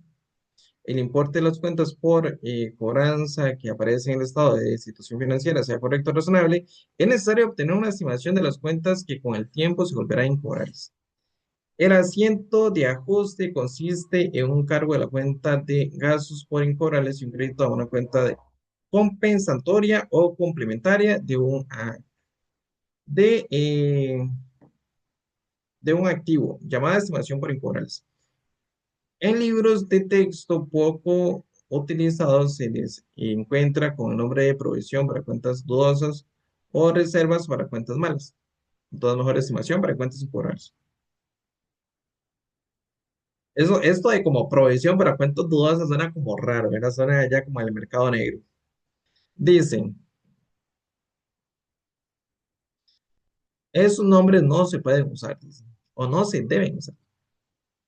el importe de las cuentas por cobranza que aparece en el estado de situación financiera sea correcto o razonable, es necesario obtener una estimación de las cuentas que con el tiempo se volverán incobrables. El asiento de ajuste consiste en un cargo de la cuenta de gastos por incobrables y un crédito a una cuenta de compensatoria o complementaria de, eh, de un activo, llamada estimación por incobrables. En libros de texto poco utilizados se les encuentra con el nombre de provisión para cuentas dudosas o reservas para cuentas malas. Entonces, mejor estimación para cuentas incobrables. Esto de como provisión para cuentas dudosas suena como raro, ¿verdad? Suena ya como el mercado negro. Dicen, Esos nombres no se pueden usar, dice, o no se deben usar.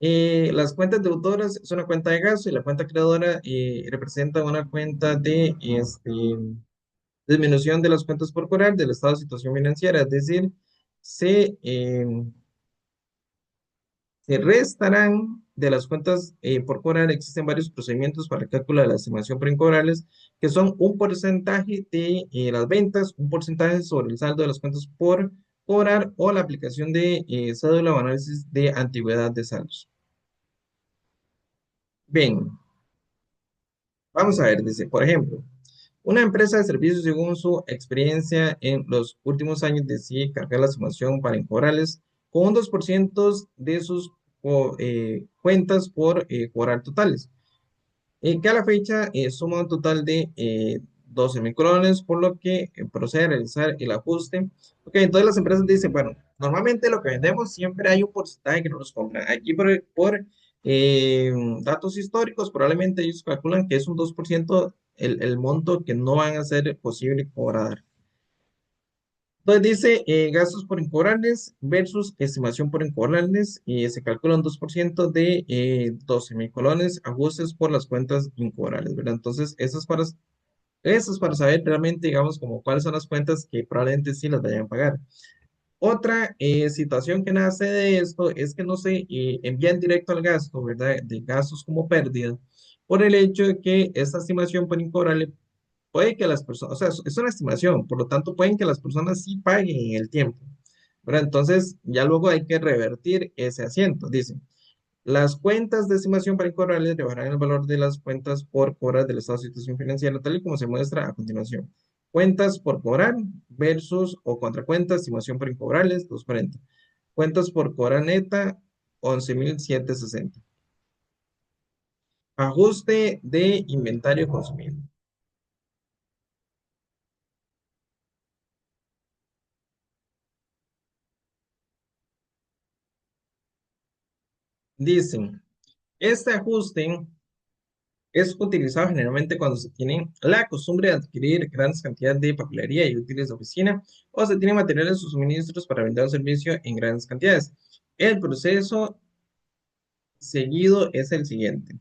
Las cuentas deudoras es una cuenta de gasto y la cuenta creadora representa una cuenta de disminución de las cuentas por cobrar del estado de situación financiera, es decir, se, eh, se restarán de las cuentas por cobrar. Existen varios procedimientos para el cálculo de la estimación por incobrables, que son un porcentaje de las ventas, un porcentaje sobre el saldo de las cuentas por cobrar o la aplicación de cédula o análisis de antigüedad de saldos. Bien, vamos a ver, dice, por ejemplo, una empresa de servicios, según su experiencia en los últimos años, decide cargar la sumación para incobrables con un 2% de sus cuentas por cobrar totales, que a la fecha suma un total de 12.000 colones, por lo que procede a realizar el ajuste. Ok, entonces las empresas dicen, bueno, normalmente lo que vendemos siempre hay un porcentaje que no nos compran. Aquí eh, datos históricos, probablemente ellos calculan que es un 2% el monto que no van a ser posible cobrar. Entonces dice gastos por incobrables versus estimación por incobrables y se calcula un 2% de 12.000 colones, ajustes por las cuentas incobrables, ¿verdad? Entonces, eso es para saber realmente, digamos, como cuáles son las cuentas que probablemente sí las vayan a pagar. Otra situación que nace de esto es que no se envían directo al gasto, ¿verdad? De gastos como pérdida, por el hecho de que esta estimación por incobrable puede que las personas, o sea, es una estimación, por lo tanto pueden que las personas sí paguen en el tiempo, ¿verdad? Entonces, ya luego hay que revertir ese asiento. Dice, las cuentas de estimación para incobrables llevarán el valor de las cuentas por cobrar del estado de situación financiera, tal y como se muestra a continuación. Cuentas por cobrar versus o contracuentas, estimación por incobrables, 240. Cuentas por cobrar neta, 11.760. Ajuste de inventario consumido. Dicen, este ajuste es utilizado generalmente cuando se tiene la costumbre de adquirir grandes cantidades de papelería y útiles de oficina o se tienen materiales o suministros para vender un servicio en grandes cantidades. El proceso seguido es el siguiente.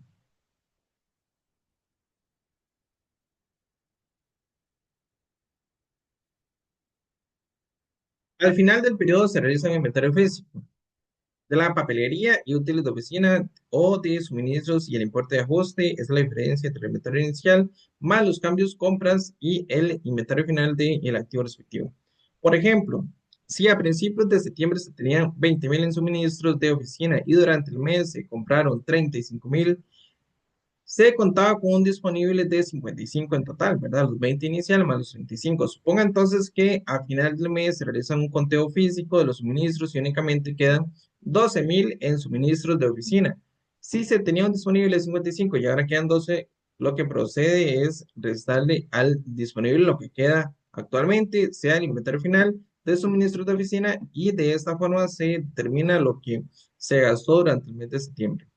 Al final del periodo se realiza un inventario físico de la papelería y útiles de oficina o de suministros, y el importe de ajuste es la diferencia entre el inventario inicial más los cambios, compras y el inventario final del activo respectivo. Por ejemplo, si a principios de septiembre se tenían 20.000 en suministros de oficina y durante el mes se compraron 35.000, se contaba con un disponible de 55 en total, ¿verdad? Los 20 iniciales más los 35. Suponga entonces que a final del mes se realiza un conteo físico de los suministros y únicamente quedan 12.000 en suministros de oficina. Si se tenía un disponible de 55 y ahora quedan 12, lo que procede es restarle al disponible lo que queda actualmente, sea el inventario final de suministros de oficina, y de esta forma se determina lo que se gastó durante el mes de septiembre.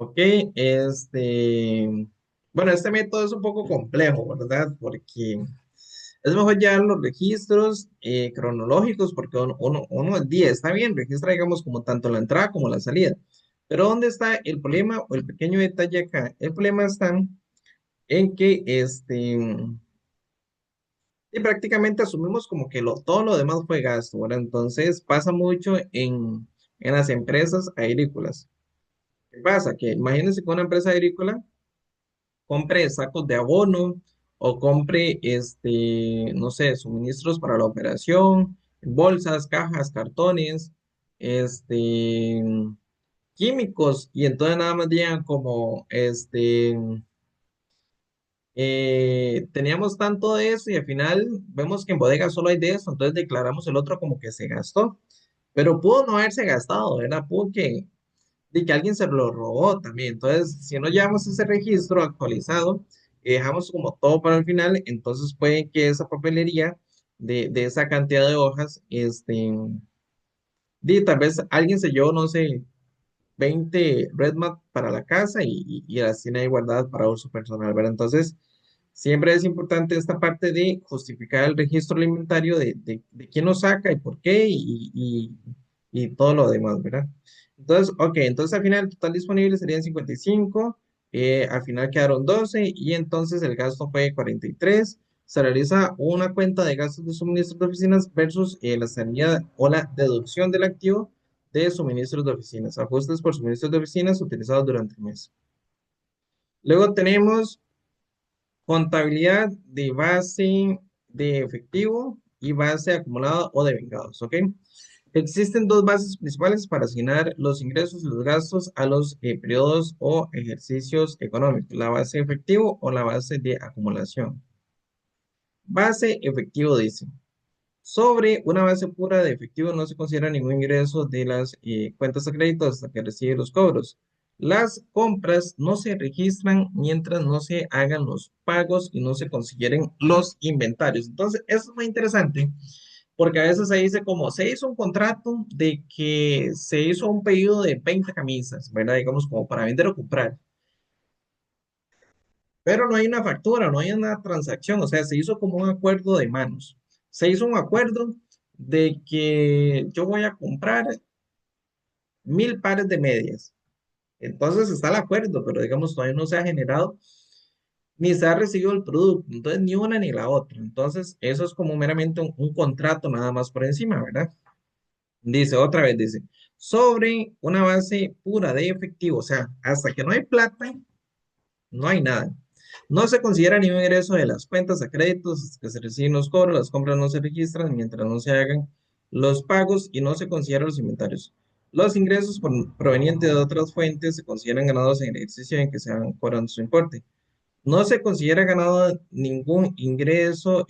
Ok, bueno, este método es un poco complejo, ¿verdad? Porque es mejor llevar los registros cronológicos, porque uno al día está bien, registra, digamos, como tanto la entrada como la salida. Pero ¿dónde está el problema o el pequeño detalle acá? El problema está en que y prácticamente asumimos como que todo lo demás fue gasto, ¿verdad? Entonces pasa mucho en las empresas agrícolas. ¿Qué pasa? Que imagínense que una empresa agrícola compre sacos de abono o compre, no sé, suministros para la operación, bolsas, cajas, cartones, este, químicos, y entonces nada más digan como, teníamos tanto de eso y al final vemos que en bodega solo hay de eso, entonces declaramos el otro como que se gastó, pero pudo no haberse gastado, ¿verdad? Pudo que de que alguien se lo robó también. Entonces, si no llevamos ese registro actualizado y dejamos como todo para el final, entonces puede que esa papelería de esa cantidad de hojas, tal vez alguien se llevó, no sé, 20 RedMap para la casa y las tiene ahí guardadas para uso personal, ¿verdad? Entonces, Siempre es importante esta parte de justificar el registro alimentario de quién lo saca y por qué y todo lo demás, ¿verdad? Entonces, ok, entonces al final el total disponible serían 55, al final quedaron 12 y entonces el gasto fue 43. Se realiza una cuenta de gastos de suministro de oficinas versus la salida o la deducción del activo de suministros de oficinas, ajustes por suministros de oficinas utilizados durante el mes. Luego tenemos contabilidad de base de efectivo y base acumulada o de vengados, ¿ok? Existen dos bases principales para asignar los ingresos y los gastos a los periodos o ejercicios económicos, la base de efectivo o la base de acumulación. Base efectivo dice, sobre una base pura de efectivo no se considera ningún ingreso de las cuentas de crédito hasta que recibe los cobros. Las compras no se registran mientras no se hagan los pagos y no se consideren los inventarios. Entonces, eso es muy interesante porque a veces se dice como se hizo un contrato de que se hizo un pedido de 20 camisas, ¿verdad? Digamos como para vender o comprar. Pero no hay una factura, no hay una transacción, o sea, se hizo como un acuerdo de manos. Se hizo un acuerdo de que yo voy a comprar 1000 pares de medias. Entonces está el acuerdo, pero digamos, todavía no se ha generado ni se ha recibido el producto. Entonces, ni una ni la otra. Entonces, eso es como meramente un contrato nada más por encima, ¿verdad? Dice otra vez, dice, sobre una base pura de efectivo, o sea, hasta que no hay plata, no hay nada. No se considera ningún ingreso de las cuentas a créditos que se reciben los cobros, las compras no se registran mientras no se hagan los pagos y no se consideran los inventarios. Los ingresos provenientes de otras fuentes se consideran ganados en el ejercicio en que se han cobrado su importe. No se considera ganado ningún ingreso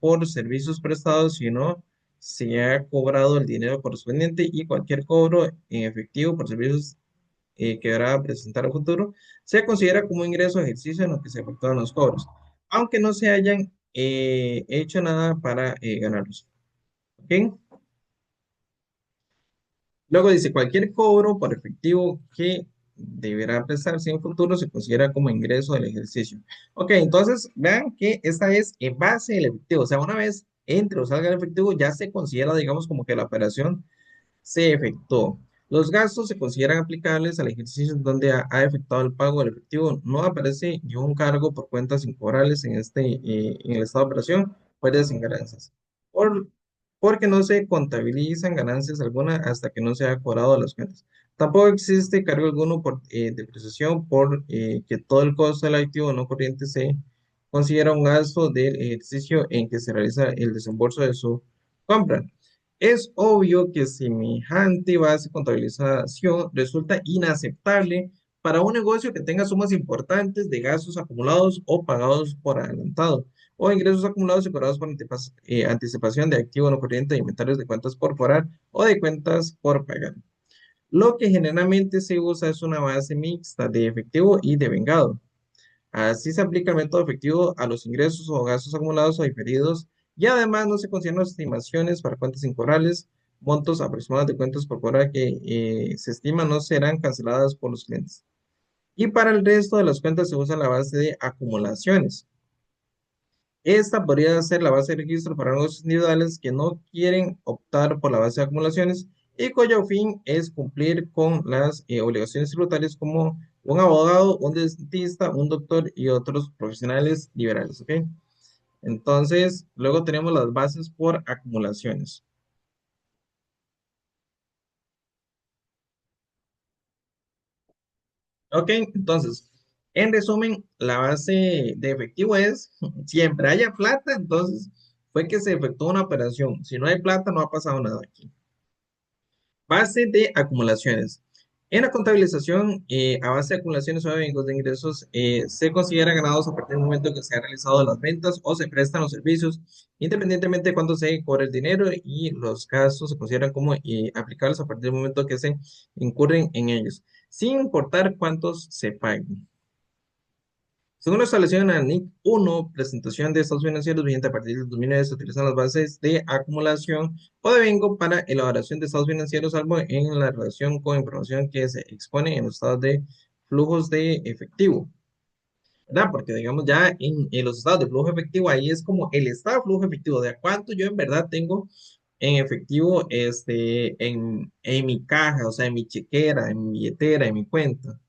por servicios prestados, sino se ha cobrado el dinero correspondiente y cualquier cobro en efectivo por servicios que deberá presentar a futuro, se considera como ingreso o ejercicio en lo que se efectúan los cobros, aunque no se hayan hecho nada para ganarlos. ¿Ok? Luego dice, cualquier cobro por efectivo que deberá prestarse en futuro se considera como ingreso del ejercicio. Ok, entonces vean que esta es en base del efectivo, o sea, una vez entre o salga el efectivo, ya se considera, digamos, como que la operación se efectuó. Los gastos se consideran aplicables al ejercicio en donde ha efectuado el pago del efectivo. No aparece ningún cargo por cuentas incobrables en el estado de operación, puede sin ganancias. Por, porque no se contabilizan ganancias alguna hasta que no se ha cobrado las cuentas. Tampoco existe cargo alguno por depreciación por que todo el costo del activo no corriente se considera un gasto del ejercicio en que se realiza el desembolso de su compra. Es obvio que semejante base de contabilización resulta inaceptable para un negocio que tenga sumas importantes de gastos acumulados o pagados por adelantado, o ingresos acumulados y cobrados por anticipación de activo no corriente de inventarios de cuentas por cobrar o de cuentas por pagar. Lo que generalmente se usa es una base mixta de efectivo y de vengado. Así se aplica el método efectivo a los ingresos o gastos acumulados o diferidos y además no se consideran estimaciones para cuentas incobrables, montos aproximados de cuentas por cobrar que se estima no serán canceladas por los clientes. Y para el resto de las cuentas se usa la base de acumulaciones. Esta podría ser la base de registro para negocios individuales que no quieren optar por la base de acumulaciones y cuyo fin es cumplir con las obligaciones tributarias como un abogado, un dentista, un doctor y otros profesionales liberales, ¿ok? Entonces, luego tenemos las bases por acumulaciones. ¿Ok? Entonces, en resumen, la base de efectivo es siempre haya plata, entonces fue que se efectuó una operación. Si no hay plata, no ha pasado nada aquí. Base de acumulaciones. En la contabilización, a base de acumulaciones o de ingresos, se consideran ganados a partir del momento que se han realizado las ventas o se prestan los servicios, independientemente de cuánto se cobre el dinero y los gastos se consideran como aplicables a partir del momento que se incurren en ellos, sin importar cuántos se paguen. Según lo establecido en la NIC 1, presentación de estados financieros vigente a partir del 2009, se utilizan las bases de acumulación o de bingo para elaboración de estados financieros, salvo en la relación con información que se expone en los estados de flujos de efectivo. ¿verdad? Porque digamos ya en los estados de flujo efectivo, ahí es como el estado de flujo efectivo, de a cuánto yo en verdad tengo en efectivo en mi caja, o sea, en mi chequera, en mi billetera, en mi cuenta.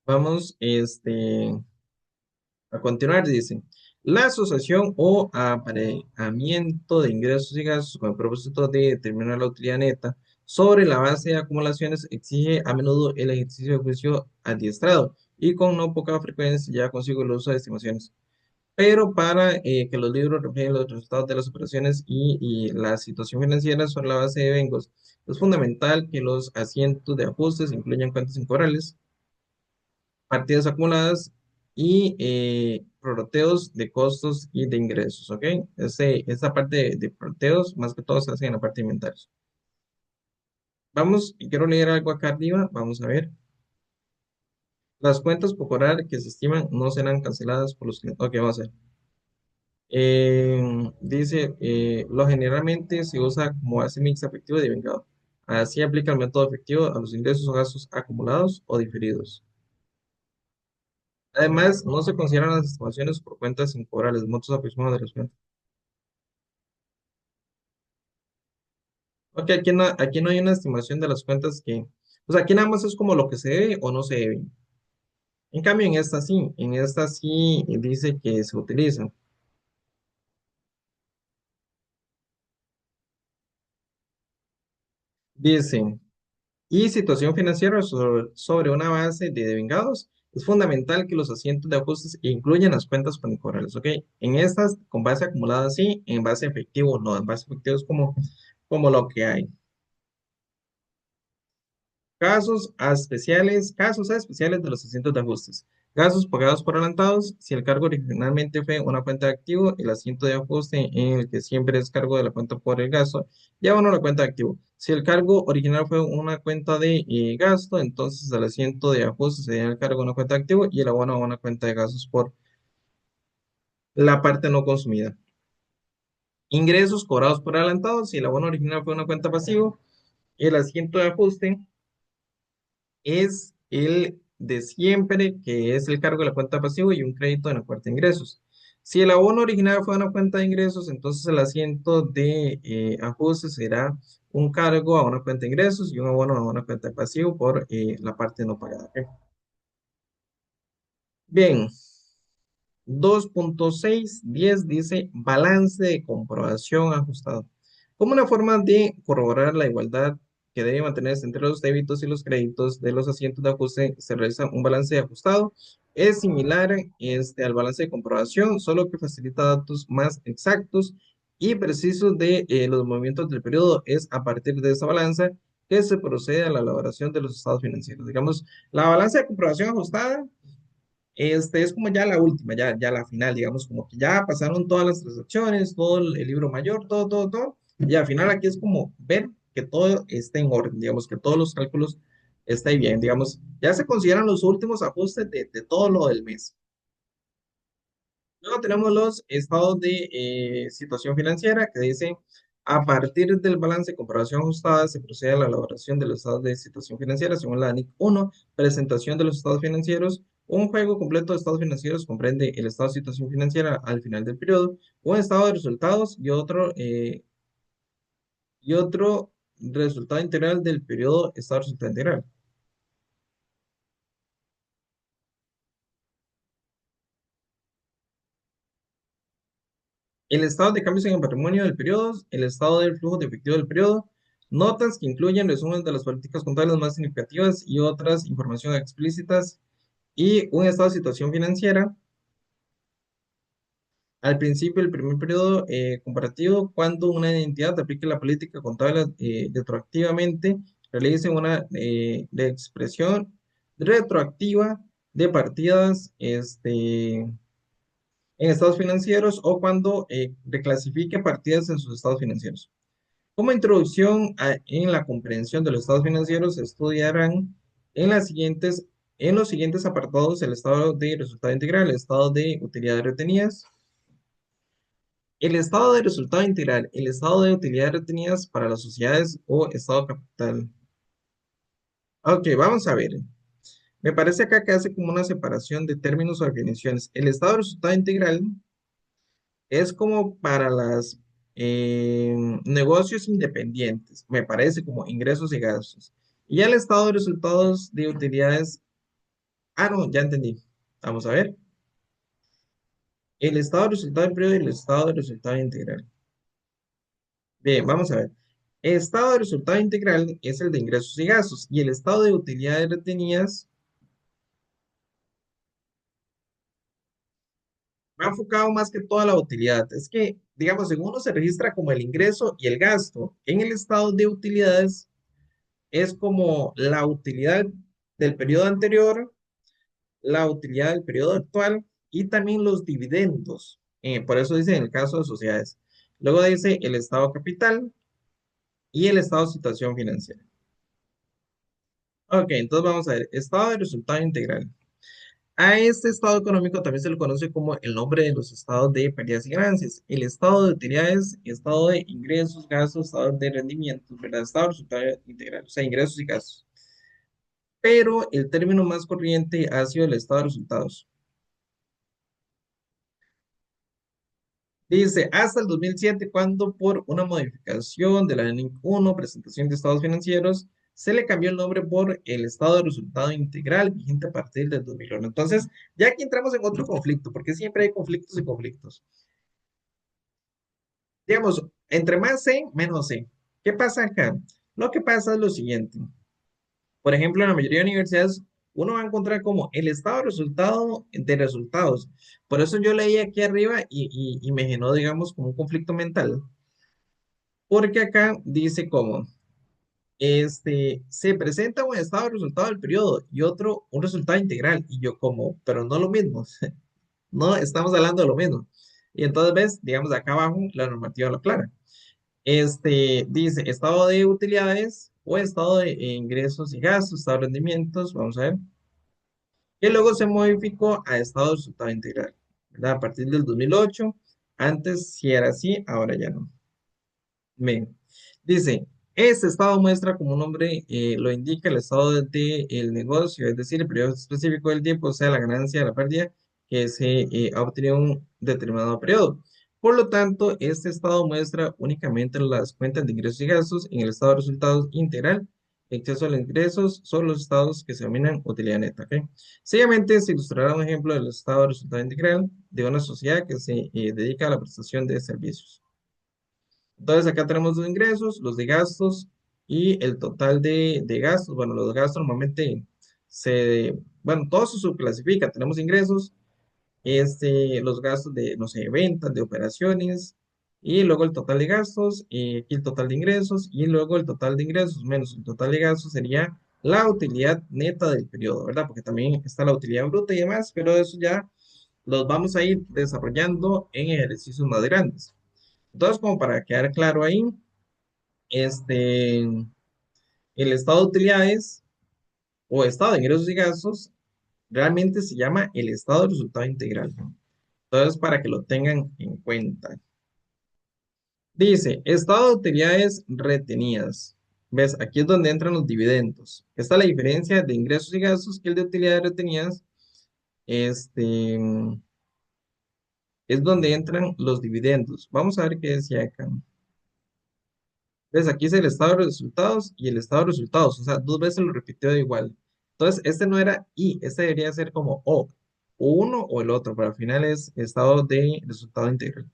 Vamos, a continuar, dice, la asociación o apareamiento de ingresos y gastos con el propósito de determinar la utilidad neta sobre la base de acumulaciones exige a menudo el ejercicio de juicio adiestrado y con no poca frecuencia lleva consigo el uso de estimaciones. Pero para que los libros reflejen los resultados de las operaciones y la situación financiera sobre la base de Vengos, es fundamental que los asientos de ajustes incluyan cuentas incorales, partidas acumuladas y prorrateos de costos y de ingresos, ¿ok? Esta parte de prorrateos, más que todo, se hace en la parte de inventarios. Vamos, y quiero leer algo acá arriba, vamos a ver. Las cuentas por cobrar que se estiman no serán canceladas por los clientes. Ok, vamos a ver. Dice, lo generalmente se usa como base mixta efectivo de vengado. Así aplica el método efectivo a los ingresos o gastos acumulados o diferidos. Además, no se consideran las estimaciones por cuentas incobrables, montos aproximados de las cuentas. Ok, aquí no hay una estimación de las cuentas que, o sea, aquí nada más es como lo que se debe o no se debe. En cambio, en esta sí dice que se utiliza. Dice, y situación financiera sobre una base de devengados, es fundamental que los asientos de ajustes incluyan las cuentas corrientes, ¿ok? En estas, con base acumulada sí, en base efectivo no, en base efectivo es como lo que hay. Casos especiales de los asientos de ajustes. Gastos pagados por adelantados. Si el cargo originalmente fue una cuenta de activo, el asiento de ajuste en el que siempre es cargo de la cuenta por el gasto, ya uno la cuenta de activo. Si el cargo original fue una cuenta de gasto, entonces el asiento de ajuste sería el cargo de una cuenta de activo y el abono a una cuenta de gastos por la parte no consumida. Ingresos cobrados por adelantado. Si el abono original fue una cuenta pasivo, el asiento de ajuste es el de siempre, que es el cargo de la cuenta pasiva y un crédito en la cuenta de ingresos. Si el abono original fue una cuenta de ingresos, entonces el asiento de ajuste será un cargo a una cuenta de ingresos y un abono a una cuenta de pasivo por la parte no pagada. ¿Ok? Bien, 2.610 dice balance de comprobación ajustado. Como una forma de corroborar la igualdad que debe mantenerse entre los débitos y los créditos de los asientos de ajuste, se realiza un balance de ajustado. Es similar al balance de comprobación, solo que facilita datos más exactos y precisos de los movimientos del periodo. Es a partir de esa balanza que se procede a la elaboración de los estados financieros. Digamos, la balanza de comprobación ajustada es como ya la última, ya la final, digamos, como que ya pasaron todas las transacciones, todo el libro mayor, todo, y al final aquí es como ver que todo esté en orden, digamos, que todos los cálculos estén bien, digamos, ya se consideran los últimos ajustes de todo lo del mes. Luego tenemos los estados de situación financiera que dice, a partir del balance de comprobación ajustada se procede a la elaboración de los estados de situación financiera según la ANIC 1, presentación de los estados financieros. Un juego completo de estados financieros comprende el estado de situación financiera al final del periodo, un estado de resultados y otro resultado integral del periodo estado de resultado integral. El estado de cambios en el patrimonio del periodo, el estado del flujo de efectivo del periodo, notas que incluyen resumen de las políticas contables más significativas y otras información explícitas, y un estado de situación financiera. Al principio del primer periodo comparativo, cuando una entidad aplique la política contable retroactivamente, realice una de expresión retroactiva de partidas en estados financieros o cuando reclasifique partidas en sus estados financieros. Como introducción en la comprensión de los estados financieros, se estudiarán en en los siguientes apartados el estado de resultado integral, el estado de utilidades retenidas, El estado de resultado integral, el estado de utilidad retenidas para las sociedades o estado capital. Ok, vamos a ver. Me parece acá que hace como una separación de términos o definiciones. El estado de resultado integral es como para las negocios independientes, me parece como ingresos y gastos. Y el estado de resultados de utilidades, no, ya entendí. Vamos a ver. El estado de resultado del periodo y el estado de resultado integral. Bien, vamos a ver. El estado de resultado integral es el de ingresos y gastos y el estado de utilidades retenidas va enfocado más que toda la utilidad. Es que, digamos, en uno se registra como el ingreso y el gasto. En el estado de utilidades es como la utilidad del periodo anterior, la utilidad del periodo actual y también los dividendos. Por eso dice en el caso de sociedades. Luego dice el estado capital y el estado de situación financiera. Ok, entonces vamos a ver, estado de resultado integral. A este estado económico también se le conoce como el nombre de los estados de pérdidas y ganancias. El estado de utilidades, estado de ingresos, gastos, estado de rendimientos, ¿verdad? Estado de resultado integral, o sea, ingresos y gastos. Pero el término más corriente ha sido el estado de resultados. Dice, hasta el 2007, cuando por una modificación de la NIC 1, presentación de estados financieros, se le cambió el nombre por el estado de resultado integral vigente a partir del 2001. Entonces, ya aquí entramos en otro conflicto, porque siempre hay conflictos y conflictos. Digamos, entre más sé, menos sé. ¿Qué pasa acá? Lo que pasa es lo siguiente. Por ejemplo, en la mayoría de universidades, uno va a encontrar como el estado de resultado de resultados. Por eso yo leí aquí arriba y me generó, digamos, como un conflicto mental. Porque acá dice como, se presenta un estado de resultado del periodo y otro, un resultado integral. Y yo como, pero no lo mismo. No estamos hablando de lo mismo. Y entonces ves, digamos, acá abajo la normativa lo aclara. Dice estado de utilidades o estado de ingresos y gastos, estado de rendimientos, vamos a ver, que luego se modificó a estado de resultado integral, ¿verdad? A partir del 2008, antes sí era así, ahora ya no. Bien, dice, este estado muestra como un nombre lo indica el estado del negocio, es decir, el periodo específico del tiempo, o sea, la ganancia, la pérdida que se ha obtenido en un determinado periodo. Por lo tanto, este estado muestra únicamente las cuentas de ingresos y gastos en el estado de resultados integral. Exceso de los ingresos son los estados que se denominan utilidad neta. ¿Ok? Seguidamente se ilustrará un ejemplo del estado de resultado integral de una sociedad que se dedica a la prestación de servicios. Entonces acá tenemos los ingresos, los de gastos y el total de gastos. Bueno, los gastos normalmente bueno, todo se subclasifica. Tenemos ingresos, los gastos de, no sé, ventas, de operaciones, y luego el total de gastos, y aquí el total de ingresos, y luego el total de ingresos menos el total de gastos sería la utilidad neta del periodo, ¿verdad? Porque también está la utilidad bruta y demás, pero eso ya los vamos a ir desarrollando en ejercicios más grandes. Entonces, como para quedar claro ahí, el estado de utilidades o estado de ingresos y gastos realmente se llama el estado de resultado integral. Entonces, para que lo tengan en cuenta. Dice, estado de utilidades retenidas. ¿Ves? Aquí es donde entran los dividendos. Esta es la diferencia de ingresos y gastos que el de utilidades retenidas. Este, es donde entran los dividendos. Vamos a ver qué decía acá. ¿Ves? Aquí es el estado de resultados y el estado de resultados. O sea, dos veces lo repitió de igual. Entonces, este no era I, este debería ser como o uno o el otro, pero al final es estado de resultado integral.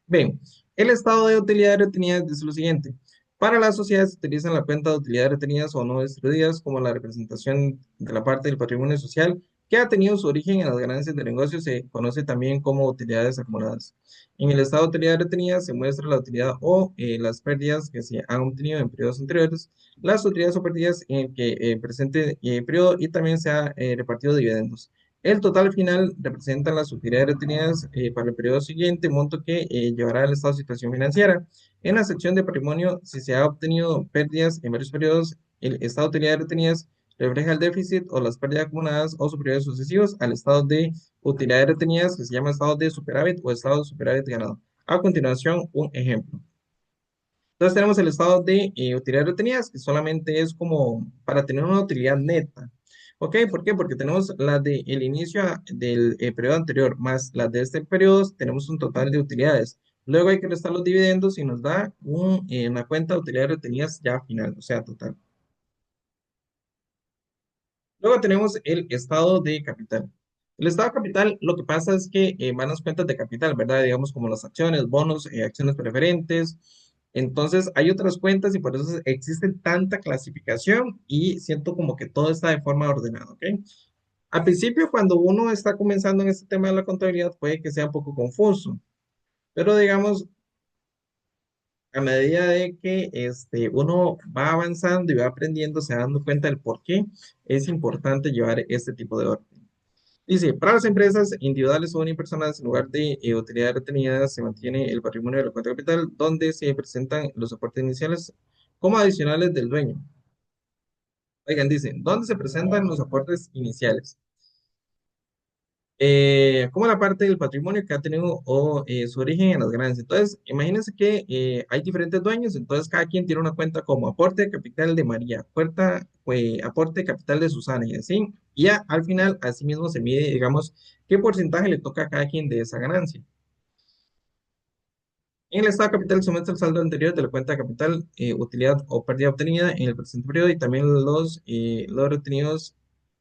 Bien, el estado de utilidades retenidas dice lo siguiente. Para las sociedades se utilizan la cuenta de utilidades retenidas o no distribuidas como la representación de la parte del patrimonio social que ha tenido su origen en las ganancias del negocio, se conoce también como utilidades acumuladas. En el estado de utilidad retenida se muestra la utilidad o las pérdidas que se han obtenido en periodos anteriores, las utilidades o pérdidas en el que presente periodo y también se ha repartido dividendos. El total final representa las utilidades retenidas para el periodo siguiente, monto que llevará al estado de situación financiera. En la sección de patrimonio, si se ha obtenido pérdidas en varios periodos, el estado de utilidades retenidas refleja el déficit o las pérdidas acumuladas o superiores sucesivos al estado de utilidades retenidas, que se llama estado de superávit o estado de superávit ganado. A continuación, un ejemplo. Entonces tenemos el estado de utilidades retenidas, que solamente es como para tener una utilidad neta. ¿Ok? ¿Por qué? Porque tenemos las del inicio del periodo anterior más las de este periodo, tenemos un total de utilidades. Luego hay que restar los dividendos y nos da una cuenta de utilidades retenidas ya final, o sea, total. Luego tenemos el estado de capital. El estado de capital, lo que pasa es que van las cuentas de capital, ¿verdad? Digamos como las acciones, bonos, acciones preferentes. Entonces, hay otras cuentas y por eso existe tanta clasificación y siento como que todo está de forma ordenada, ¿ok? Al principio, cuando uno está comenzando en este tema de la contabilidad, puede que sea un poco confuso, pero digamos, a medida de que uno va avanzando y va aprendiendo, se va dando cuenta del por qué es importante llevar este tipo de orden. Dice, para las empresas individuales o unipersonales, en lugar de utilidades retenidas, se mantiene el patrimonio de la cuenta capital, donde se presentan los aportes iniciales como adicionales del dueño. Oigan, dice, ¿dónde se presentan los aportes iniciales? Como la parte del patrimonio que ha tenido su origen en las ganancias. Entonces, imagínense que hay diferentes dueños, entonces cada quien tiene una cuenta como aporte de capital de María, aporte de capital de Susana y así. Y ya al final, así mismo se mide, digamos, qué porcentaje le toca a cada quien de esa ganancia. En el estado de capital se muestra el saldo anterior de la cuenta de capital, utilidad o pérdida obtenida en el presente periodo y también los retenidos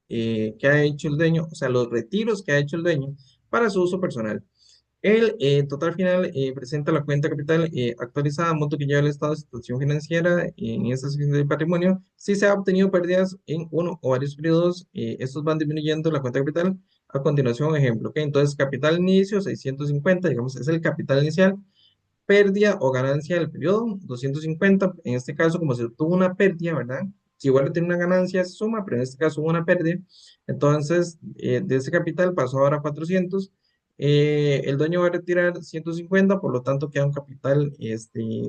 que ha hecho el dueño, o sea, los retiros que ha hecho el dueño para su uso personal. El total final presenta la cuenta capital actualizada, monto que lleva el estado de situación financiera en esta sección del patrimonio. Si se ha obtenido pérdidas en uno o varios periodos, estos van disminuyendo la cuenta capital. A continuación, ejemplo, ¿ok? Entonces, capital inicio 650, digamos, es el capital inicial. Pérdida o ganancia del periodo 250. En este caso, como se tuvo una pérdida, ¿verdad? Si igual tiene una ganancia, se suma, pero en este caso hubo una pérdida. Entonces, de ese capital pasó ahora a 400. El dueño va a retirar 150, por lo tanto queda un capital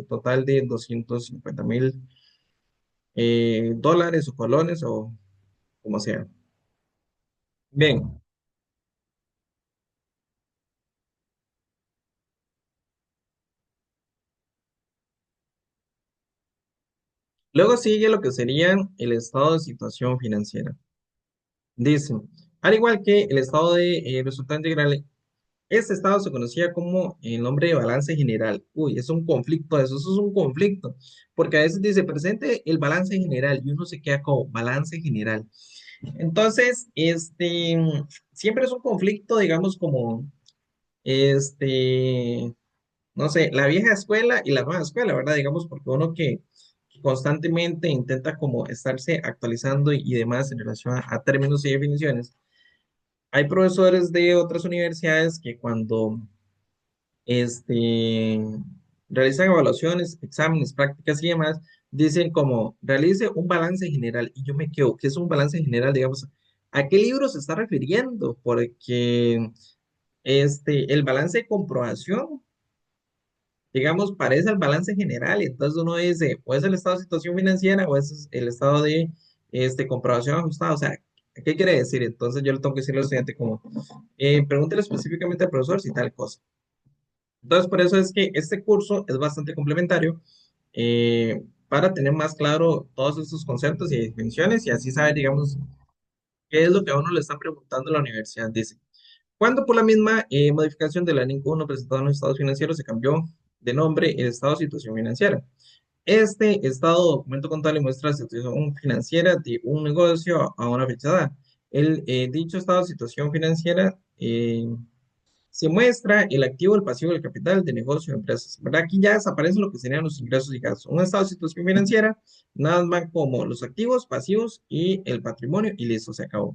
total de 250.000 dólares o colones o como sea. Bien, luego sigue lo que sería el estado de situación financiera. Dice, al igual que el estado de resultado integral, este estado se conocía como el nombre de balance general. Uy, es un conflicto, eso es un conflicto, porque a veces dice presente el balance general y uno se queda como balance general. Entonces, siempre es un conflicto, digamos, como, no sé, la vieja escuela y la nueva escuela, ¿verdad? Digamos, porque uno que constantemente intenta como estarse actualizando y demás en relación a términos y definiciones. Hay profesores de otras universidades que cuando este, realizan evaluaciones, exámenes, prácticas y demás, dicen como realice un balance general y yo me quedo, ¿qué es un balance general? Digamos, ¿a qué libro se está refiriendo? Porque el balance de comprobación, digamos, parece el balance general y entonces uno dice, o es el estado de situación financiera o es el estado de comprobación ajustada, o sea, ¿qué quiere decir? Entonces yo le tengo que decirle al estudiante como, pregúntele específicamente al profesor si tal cosa. Entonces, por eso es que este curso es bastante complementario para tener más claro todos estos conceptos y definiciones y así saber, digamos, qué es lo que a uno le está preguntando la universidad. Dice, cuando por la misma modificación de la NIC 1 presentado en los estados financieros se cambió de nombre el estado de situación financiera. Este estado documento contable muestra la situación financiera de un negocio a una fecha dada. El dicho estado de situación financiera se muestra el activo, el pasivo, el capital de negocio de empresas. ¿Verdad? Aquí ya desaparecen lo que serían los ingresos y gastos. Un estado de situación financiera, nada más como los activos, pasivos y el patrimonio y listo, se acabó.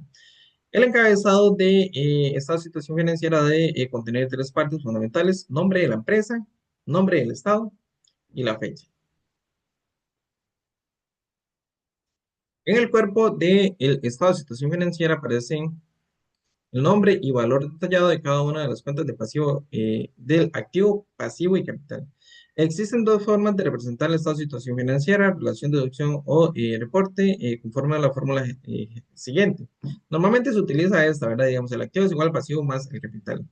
El encabezado de estado de situación financiera debe contener tres partes fundamentales: nombre de la empresa, nombre del estado y la fecha. En el cuerpo del estado de situación financiera aparecen el nombre y valor detallado de cada una de las cuentas de pasivo, del activo, pasivo y capital. Existen dos formas de representar el estado de situación financiera: relación, deducción o reporte, conforme a la fórmula siguiente. Normalmente se utiliza esta, ¿verdad? Digamos, el activo es igual al pasivo más el capital.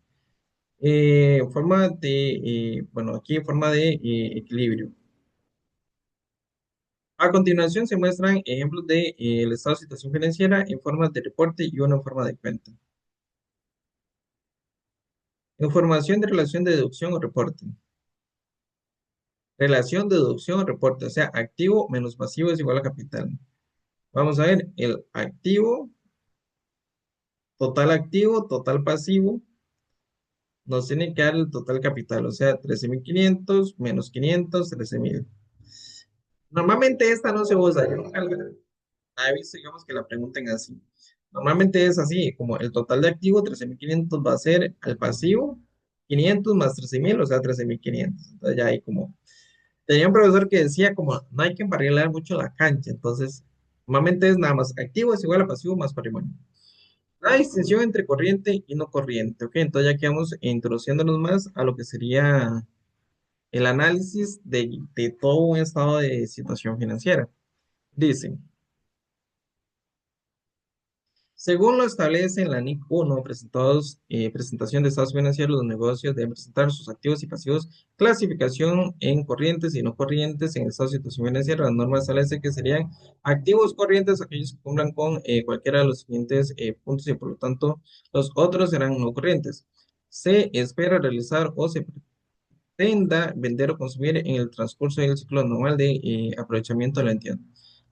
Forma de, bueno, aquí en forma de equilibrio. A continuación se muestran ejemplos de el estado de situación financiera en forma de reporte y una en forma de cuenta. Información de relación de deducción o reporte. Relación de deducción o reporte, o sea, activo menos pasivo es igual a capital. Vamos a ver, el activo, total pasivo, nos tiene que dar el total capital, o sea, 13.500 menos 500, 13.000. Normalmente esta no se usa, yo nunca he visto, digamos, que la pregunten así. Normalmente es así, como el total de activo, 13.500 va a ser al pasivo, 500 más 13.000, o sea, 13.500. Entonces ya hay como, tenía un profesor que decía como, no hay que embarrilar mucho la cancha, entonces, normalmente es nada más, activo es igual a pasivo más patrimonio. La distinción entre corriente y no corriente, ¿ok? Entonces ya quedamos introduciéndonos más a lo que sería el análisis de todo un estado de situación financiera. Dicen, según lo establece en la NIC 1, presentación de estados financieros, los negocios deben presentar sus activos y pasivos, clasificación en corrientes y no corrientes en el estado de situación financiera. La norma establece que serían activos corrientes aquellos que cumplan con cualquiera de los siguientes puntos y por lo tanto los otros serán no corrientes. Se espera realizar o se pretenda vender o consumir en el transcurso del ciclo normal de aprovechamiento de la entidad.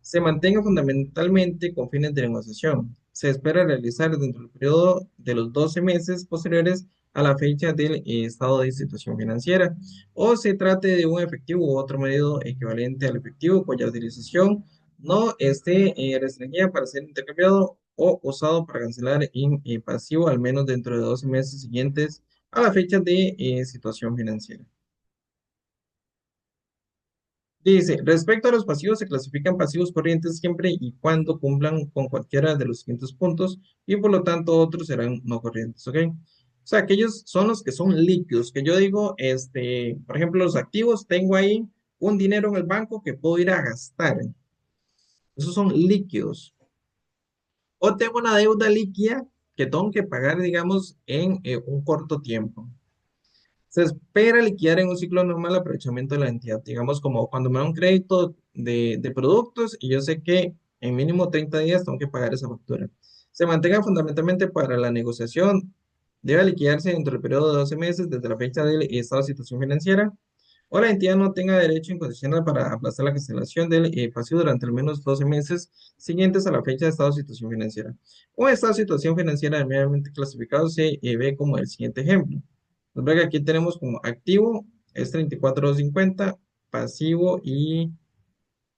Se mantenga fundamentalmente con fines de negociación. Se espera realizar dentro del periodo de los 12 meses posteriores a la fecha del estado de situación financiera, o se trate de un efectivo u otro medio equivalente al efectivo cuya utilización no esté restringida para ser intercambiado o usado para cancelar en pasivo al menos dentro de 12 meses siguientes a la fecha de situación financiera. Dice, respecto a los pasivos, se clasifican pasivos corrientes siempre y cuando cumplan con cualquiera de los siguientes puntos y por lo tanto otros serán no corrientes, ¿ok? O sea, aquellos son los que son líquidos, que yo digo, por ejemplo, los activos, tengo ahí un dinero en el banco que puedo ir a gastar. Esos son líquidos. O tengo una deuda líquida que tengo que pagar, digamos, en un corto tiempo. Se espera liquidar en un ciclo normal el aprovechamiento de la entidad, digamos como cuando me da un crédito de productos y yo sé que en mínimo 30 días tengo que pagar esa factura. Se mantenga fundamentalmente para la negociación, debe liquidarse dentro del periodo de 12 meses desde la fecha del estado de situación financiera o la entidad no tenga derecho incondicional para aplazar la cancelación del pasivo durante al menos 12 meses siguientes a la fecha de estado de situación financiera. Un estado de situación financiera debidamente clasificado se ve como el siguiente ejemplo. Nos ve que aquí tenemos como activo es 34,250, pasivo y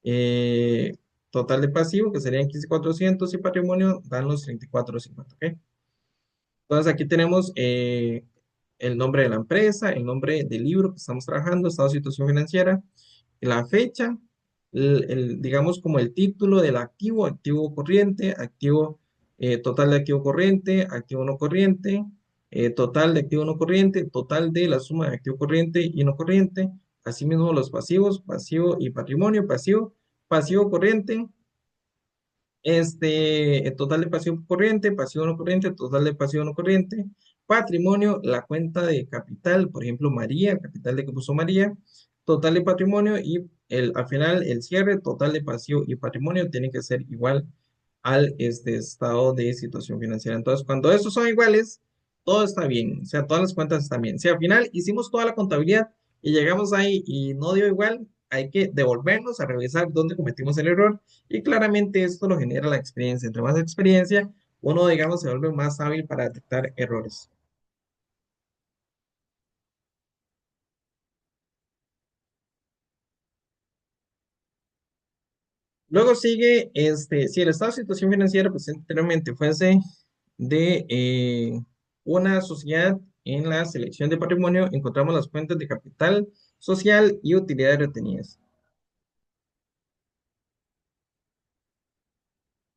eh, total de pasivo que serían 15,400 y patrimonio dan los 34,250, ¿ok? Entonces aquí tenemos el nombre de la empresa, el nombre del libro que estamos trabajando, estado de situación financiera, la fecha, digamos como el título del activo, activo corriente, activo total de activo corriente, activo no corriente, total de activo no corriente, total de la suma de activo corriente y no corriente, asimismo los pasivos, pasivo y patrimonio, pasivo, pasivo corriente, el total de pasivo no corriente, total de pasivo no corriente, patrimonio, la cuenta de capital, por ejemplo, María, el capital de que puso María, total de patrimonio y al final el cierre total de pasivo y patrimonio tiene que ser igual al estado de situación financiera. Entonces, cuando estos son iguales, todo está bien, o sea, todas las cuentas están bien. Si al final hicimos toda la contabilidad y llegamos ahí y no dio igual, hay que devolvernos a revisar dónde cometimos el error y claramente esto lo genera la experiencia. Entre más experiencia, uno, digamos, se vuelve más hábil para detectar errores. Luego sigue, si el estado de situación financiera presente anteriormente fuese de una sociedad en la selección de patrimonio, encontramos las cuentas de capital social y utilidades retenidas.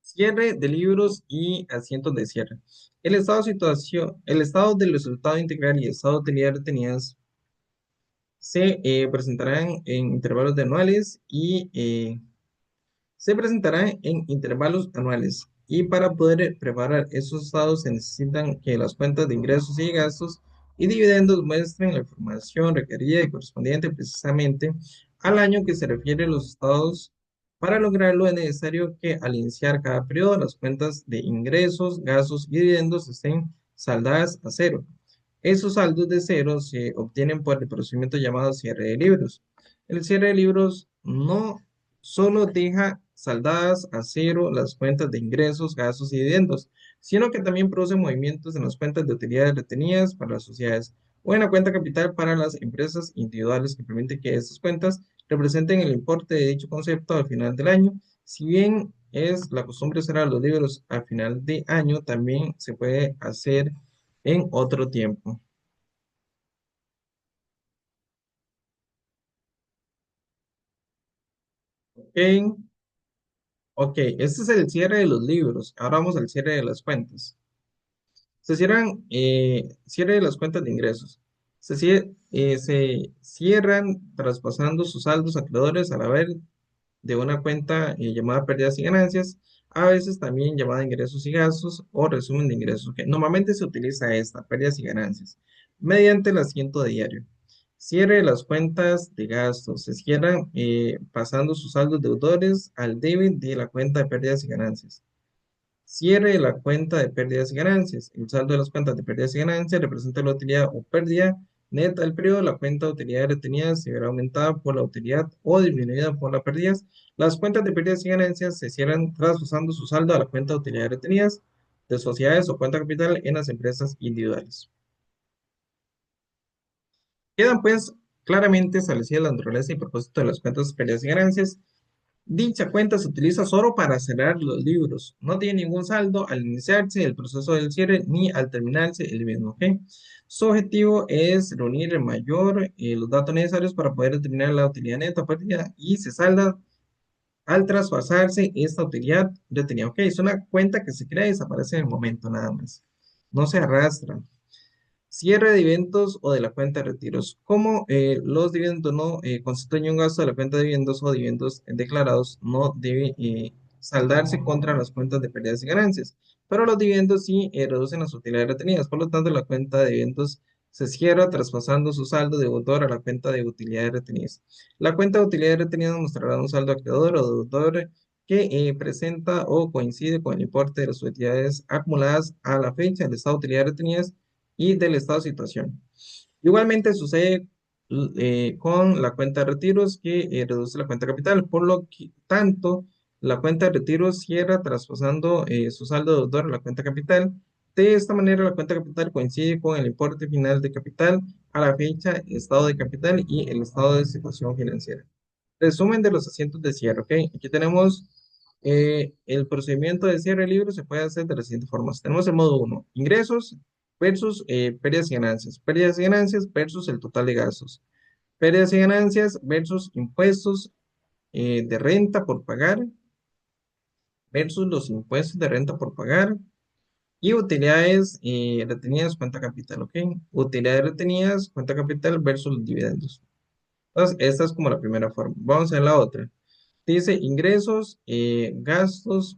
Cierre de libros y asientos de cierre. El estado del resultado integral y el estado de utilidades retenidas se presentarán en intervalos de anuales y se presentarán en intervalos anuales. Y para poder preparar esos estados se necesitan que las cuentas de ingresos y gastos y dividendos muestren la información requerida y correspondiente precisamente al año que se refiere los estados. Para lograrlo es necesario que al iniciar cada periodo las cuentas de ingresos, gastos y dividendos estén saldadas a cero. Esos saldos de cero se obtienen por el procedimiento llamado cierre de libros. El cierre de libros no solo deja saldadas a cero las cuentas de ingresos, gastos y dividendos, sino que también produce movimientos en las cuentas de utilidades retenidas para las sociedades o en la cuenta capital para las empresas individuales que permite que estas cuentas representen el importe de dicho concepto al final del año. Si bien es la costumbre cerrar los libros al final de año, también se puede hacer en otro tiempo. Ok, ok, este es el cierre de los libros. Ahora vamos al cierre de las cuentas. Se cierran, cierre de las cuentas de ingresos. Se cierran traspasando sus saldos a acreedores a la vez de una cuenta llamada pérdidas y ganancias, a veces también llamada ingresos y gastos o resumen de ingresos. Que normalmente se utiliza esta, pérdidas y ganancias, mediante el asiento de diario. Cierre de las cuentas de gastos. Se cierran pasando sus saldos deudores al debit de la cuenta de pérdidas y ganancias. Cierre de la cuenta de pérdidas y ganancias. El saldo de las cuentas de pérdidas y ganancias representa la utilidad o pérdida neta del periodo. La cuenta de utilidades retenidas se verá aumentada por la utilidad o disminuida por las pérdidas. Las cuentas de pérdidas y ganancias se cierran traspasando su saldo a la cuenta de utilidades retenidas de sociedades o cuenta capital en las empresas individuales. Quedan pues claramente establecidas la naturaleza y propósito de las cuentas de pérdidas y ganancias. Dicha cuenta se utiliza solo para cerrar los libros. No tiene ningún saldo al iniciarse el proceso del cierre ni al terminarse el mismo. ¿Ok? Su objetivo es reunir el mayor, los datos necesarios para poder determinar la utilidad neta pérdida y se salda al traspasarse esta utilidad retenida. Ok, es una cuenta que se crea y desaparece en el momento nada más. No se arrastra. Cierre de eventos o de la cuenta de retiros. Como los dividendos no constituyen un gasto de la cuenta de dividendos o dividendos declarados, no debe saldarse contra las cuentas de pérdidas y ganancias. Pero los dividendos sí reducen las utilidades retenidas. Por lo tanto, la cuenta de dividendos se cierra traspasando su saldo deudor a la cuenta de utilidades retenidas. La cuenta de utilidades retenidas mostrará un saldo acreedor o deudor que presenta o coincide con el importe de las utilidades acumuladas a la fecha del estado de utilidades retenidas y del estado de situación. Igualmente sucede con la cuenta de retiros que reduce la cuenta capital, por lo que tanto la cuenta de retiros cierra traspasando su saldo deudor a la cuenta capital. De esta manera, la cuenta capital coincide con el importe final de capital a la fecha, estado de capital y el estado de situación financiera. Resumen de los asientos de cierre, ¿ok? Aquí tenemos el procedimiento de cierre de libro se puede hacer de las siguientes formas. Tenemos el modo uno, ingresos versus pérdidas y ganancias. Pérdidas y ganancias versus el total de gastos. Pérdidas y ganancias versus impuestos de renta por pagar versus los impuestos de renta por pagar. Y utilidades retenidas, cuenta capital, ¿ok? Utilidades retenidas, cuenta capital versus los dividendos. Entonces, esta es como la primera forma. Vamos a ver la otra. Dice ingresos, gastos,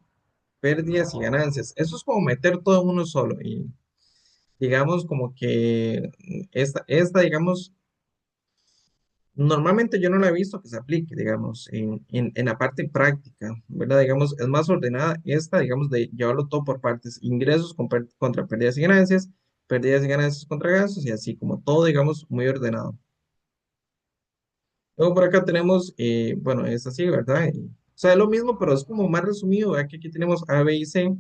pérdidas y ganancias. Eso es como meter todo en uno solo. Y digamos como que digamos, normalmente yo no la he visto que se aplique, digamos, en la parte práctica, ¿verdad? Digamos, es más ordenada esta, digamos, de llevarlo todo por partes. Ingresos contra pérdidas y ganancias contra gastos y así como todo, digamos, muy ordenado. Luego por acá tenemos, bueno, es así, ¿verdad? O sea, es lo mismo, pero es como más resumido, ¿verdad? Que aquí tenemos A, B y C.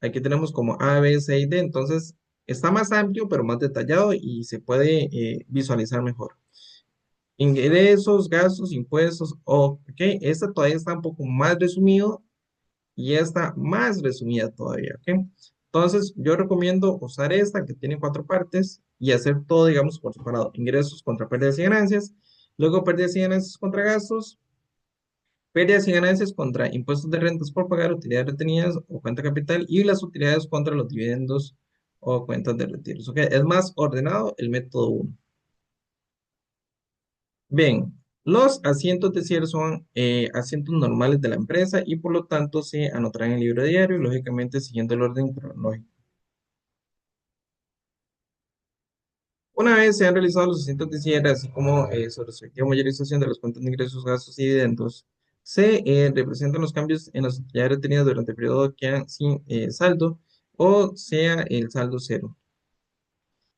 Aquí tenemos como A, B, C y D. Entonces, está más amplio, pero más detallado y se puede visualizar mejor. Ingresos, gastos, impuestos, ok. Esta todavía está un poco más resumido y esta más resumida todavía, ¿ok? Entonces, yo recomiendo usar esta que tiene cuatro partes y hacer todo, digamos, por separado. Ingresos contra pérdidas y ganancias, luego pérdidas y ganancias contra gastos, pérdidas y ganancias contra impuestos de rentas por pagar, utilidades retenidas o cuenta capital y las utilidades contra los dividendos o cuentas de retiros. ¿Ok? Es más ordenado el método uno. Bien, los asientos de cierre son asientos normales de la empresa y por lo tanto se anotarán en el libro diario, lógicamente siguiendo el orden cronológico. Una vez se han realizado los asientos de cierre, así como su respectiva mayorización de las cuentas de ingresos, gastos y dividendos, se representan los cambios en las utilidades retenidas durante el periodo que quedan sin saldo o sea el saldo cero.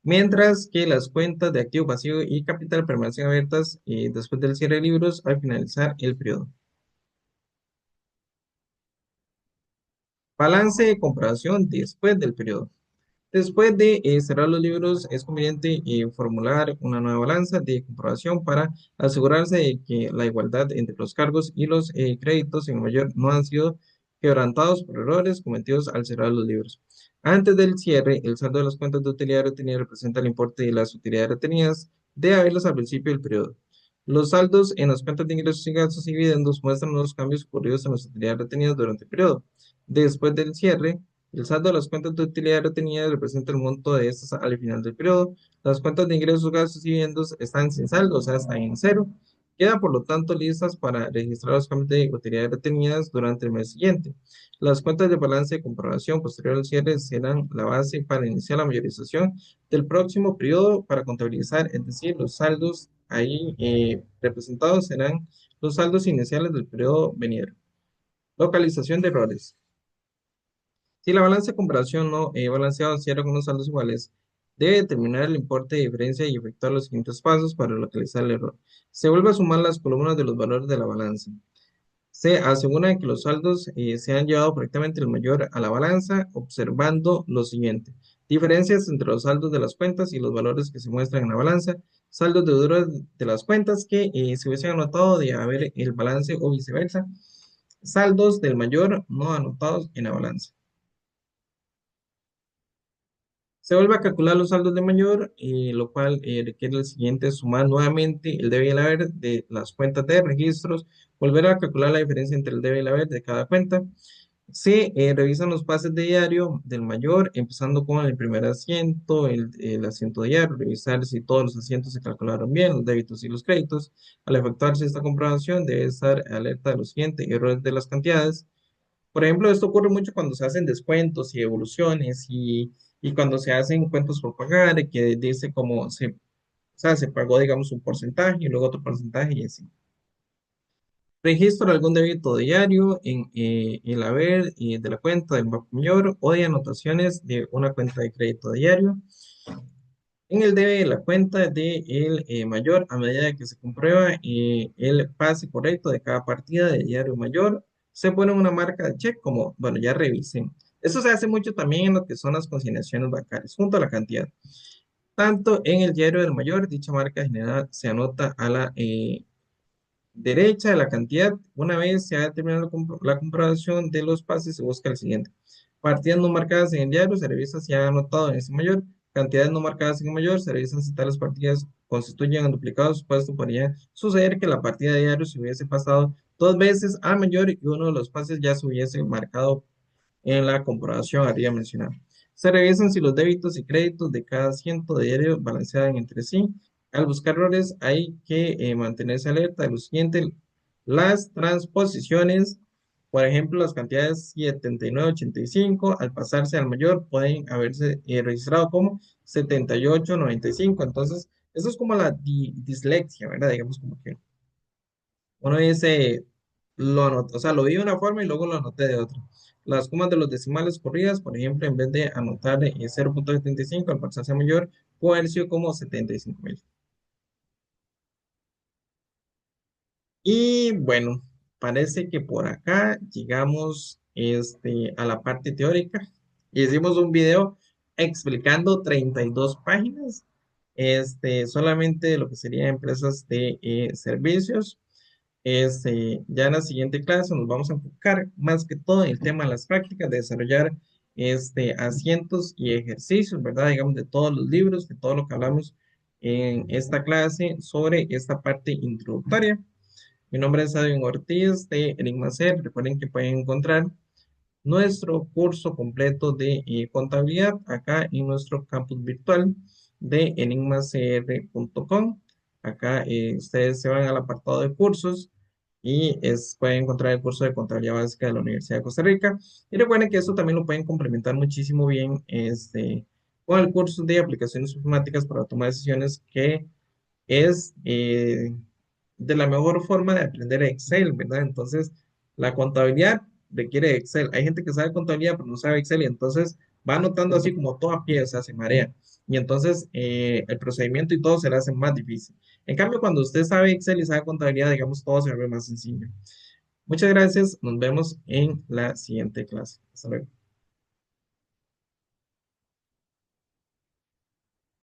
Mientras que las cuentas de activo, pasivo y capital permanecen abiertas después del cierre de libros al finalizar el periodo. Balance de comprobación después del periodo. Después de cerrar los libros, es conveniente formular una nueva balanza de comprobación para asegurarse de que la igualdad entre los cargos y los créditos en mayor no han sido quebrantados por errores cometidos al cerrar los libros. Antes del cierre, el saldo de las cuentas de utilidad retenida representa el importe de las utilidades retenidas de haberlas al principio del periodo. Los saldos en las cuentas de ingresos y gastos y dividendos muestran los cambios ocurridos en las utilidades retenidas durante el periodo. Después del cierre, el saldo de las cuentas de utilidad retenidas representa el monto de estas al final del periodo. Las cuentas de ingresos, gastos y dividendos están sin saldo, o sea, están en cero. Quedan, por lo tanto, listas para registrar los cambios de utilidad retenidas durante el mes siguiente. Las cuentas de balance de comprobación posterior al cierre serán la base para iniciar la mayorización del próximo periodo para contabilizar, es decir, los saldos ahí representados serán los saldos iniciales del periodo venidero. Localización de errores. Si la balanza de comparación no balanceado cierra con los saldos iguales, debe determinar el importe de diferencia y efectuar los siguientes pasos para localizar el error. Se vuelve a sumar las columnas de los valores de la balanza. Se asegura de que los saldos se han llevado correctamente el mayor a la balanza, observando lo siguiente. Diferencias entre los saldos de las cuentas y los valores que se muestran en la balanza. Saldos de deudas de las cuentas que se hubiesen anotado de haber el balance o viceversa. Saldos del mayor no anotados en la balanza. Se vuelve a calcular los saldos de mayor, lo cual requiere el siguiente, sumar nuevamente el debe y el haber de las cuentas de registros, volver a calcular la diferencia entre el debe y el haber de cada cuenta. Se revisan los pases de diario del mayor, empezando con el primer asiento, el asiento diario, revisar si todos los asientos se calcularon bien, los débitos y los créditos. Al efectuarse esta comprobación, debe estar alerta de lo siguiente, errores de las cantidades. Por ejemplo, esto ocurre mucho cuando se hacen descuentos y evoluciones y cuando se hacen cuentos por pagar, y que dice como se, o sea, se pagó, digamos, un porcentaje y luego otro porcentaje y así. Registro de algún débito diario en el haber de la cuenta del banco mayor o de anotaciones de una cuenta de crédito diario. En el debe de la cuenta del mayor, a medida que se comprueba el pase correcto de cada partida de diario mayor, se pone una marca de check como, bueno, ya revisé. Eso se hace mucho también en lo que son las consignaciones bancarias, junto a la cantidad. Tanto en el diario del mayor, dicha marca general se anota a la derecha de la cantidad. Una vez se ha determinado la comprobación de los pases, se busca el siguiente. Partidas no marcadas en el diario, se revisa si ha anotado en ese mayor. Cantidades no marcadas en el mayor, se revisan si tales partidas constituyen un duplicado supuesto. Podría suceder que la partida de diario se hubiese pasado dos veces al mayor y uno de los pases ya se hubiese marcado en la comprobación arriba mencionada. Se revisan si los débitos y créditos de cada asiento de diario balancean entre sí. Al buscar errores hay que mantenerse alerta de lo siguiente, las transposiciones, por ejemplo, las cantidades 79,85 al pasarse al mayor pueden haberse registrado como 78,95. Entonces, eso es como la dislexia, ¿verdad? Digamos como que uno dice, lo anoté, o sea, lo vi de una forma y luego lo anoté de otra. Las comas de los decimales corridas, por ejemplo, en vez de anotar 0,75 al pasarse a mayor, puede haber sido como 75,000. Y bueno, parece que por acá llegamos a la parte teórica. Hicimos un video explicando 32 páginas, solamente de lo que serían empresas de servicios. Ya en la siguiente clase nos vamos a enfocar más que todo en el tema de las prácticas, de desarrollar asientos y ejercicios, ¿verdad? Digamos, de todos los libros, de todo lo que hablamos en esta clase sobre esta parte introductoria. Mi nombre es Edwin Ortiz de Enigma C. Recuerden que pueden encontrar nuestro curso completo de contabilidad acá en nuestro campus virtual de enigmacr.com. Acá ustedes se van al apartado de cursos y pueden encontrar el curso de contabilidad básica de la Universidad de Costa Rica. Y recuerden que esto también lo pueden complementar muchísimo bien con el curso de aplicaciones informáticas para tomar decisiones que es de la mejor forma de aprender Excel, ¿verdad? Entonces, la contabilidad requiere Excel. Hay gente que sabe contabilidad, pero no sabe Excel, y entonces va anotando así como todo a pie, o sea, se marea. Y entonces el procedimiento y todo se le hace más difícil. En cambio, cuando usted sabe Excel y sabe contabilidad, digamos, todo se ve más sencillo. Muchas gracias. Nos vemos en la siguiente clase. Hasta luego.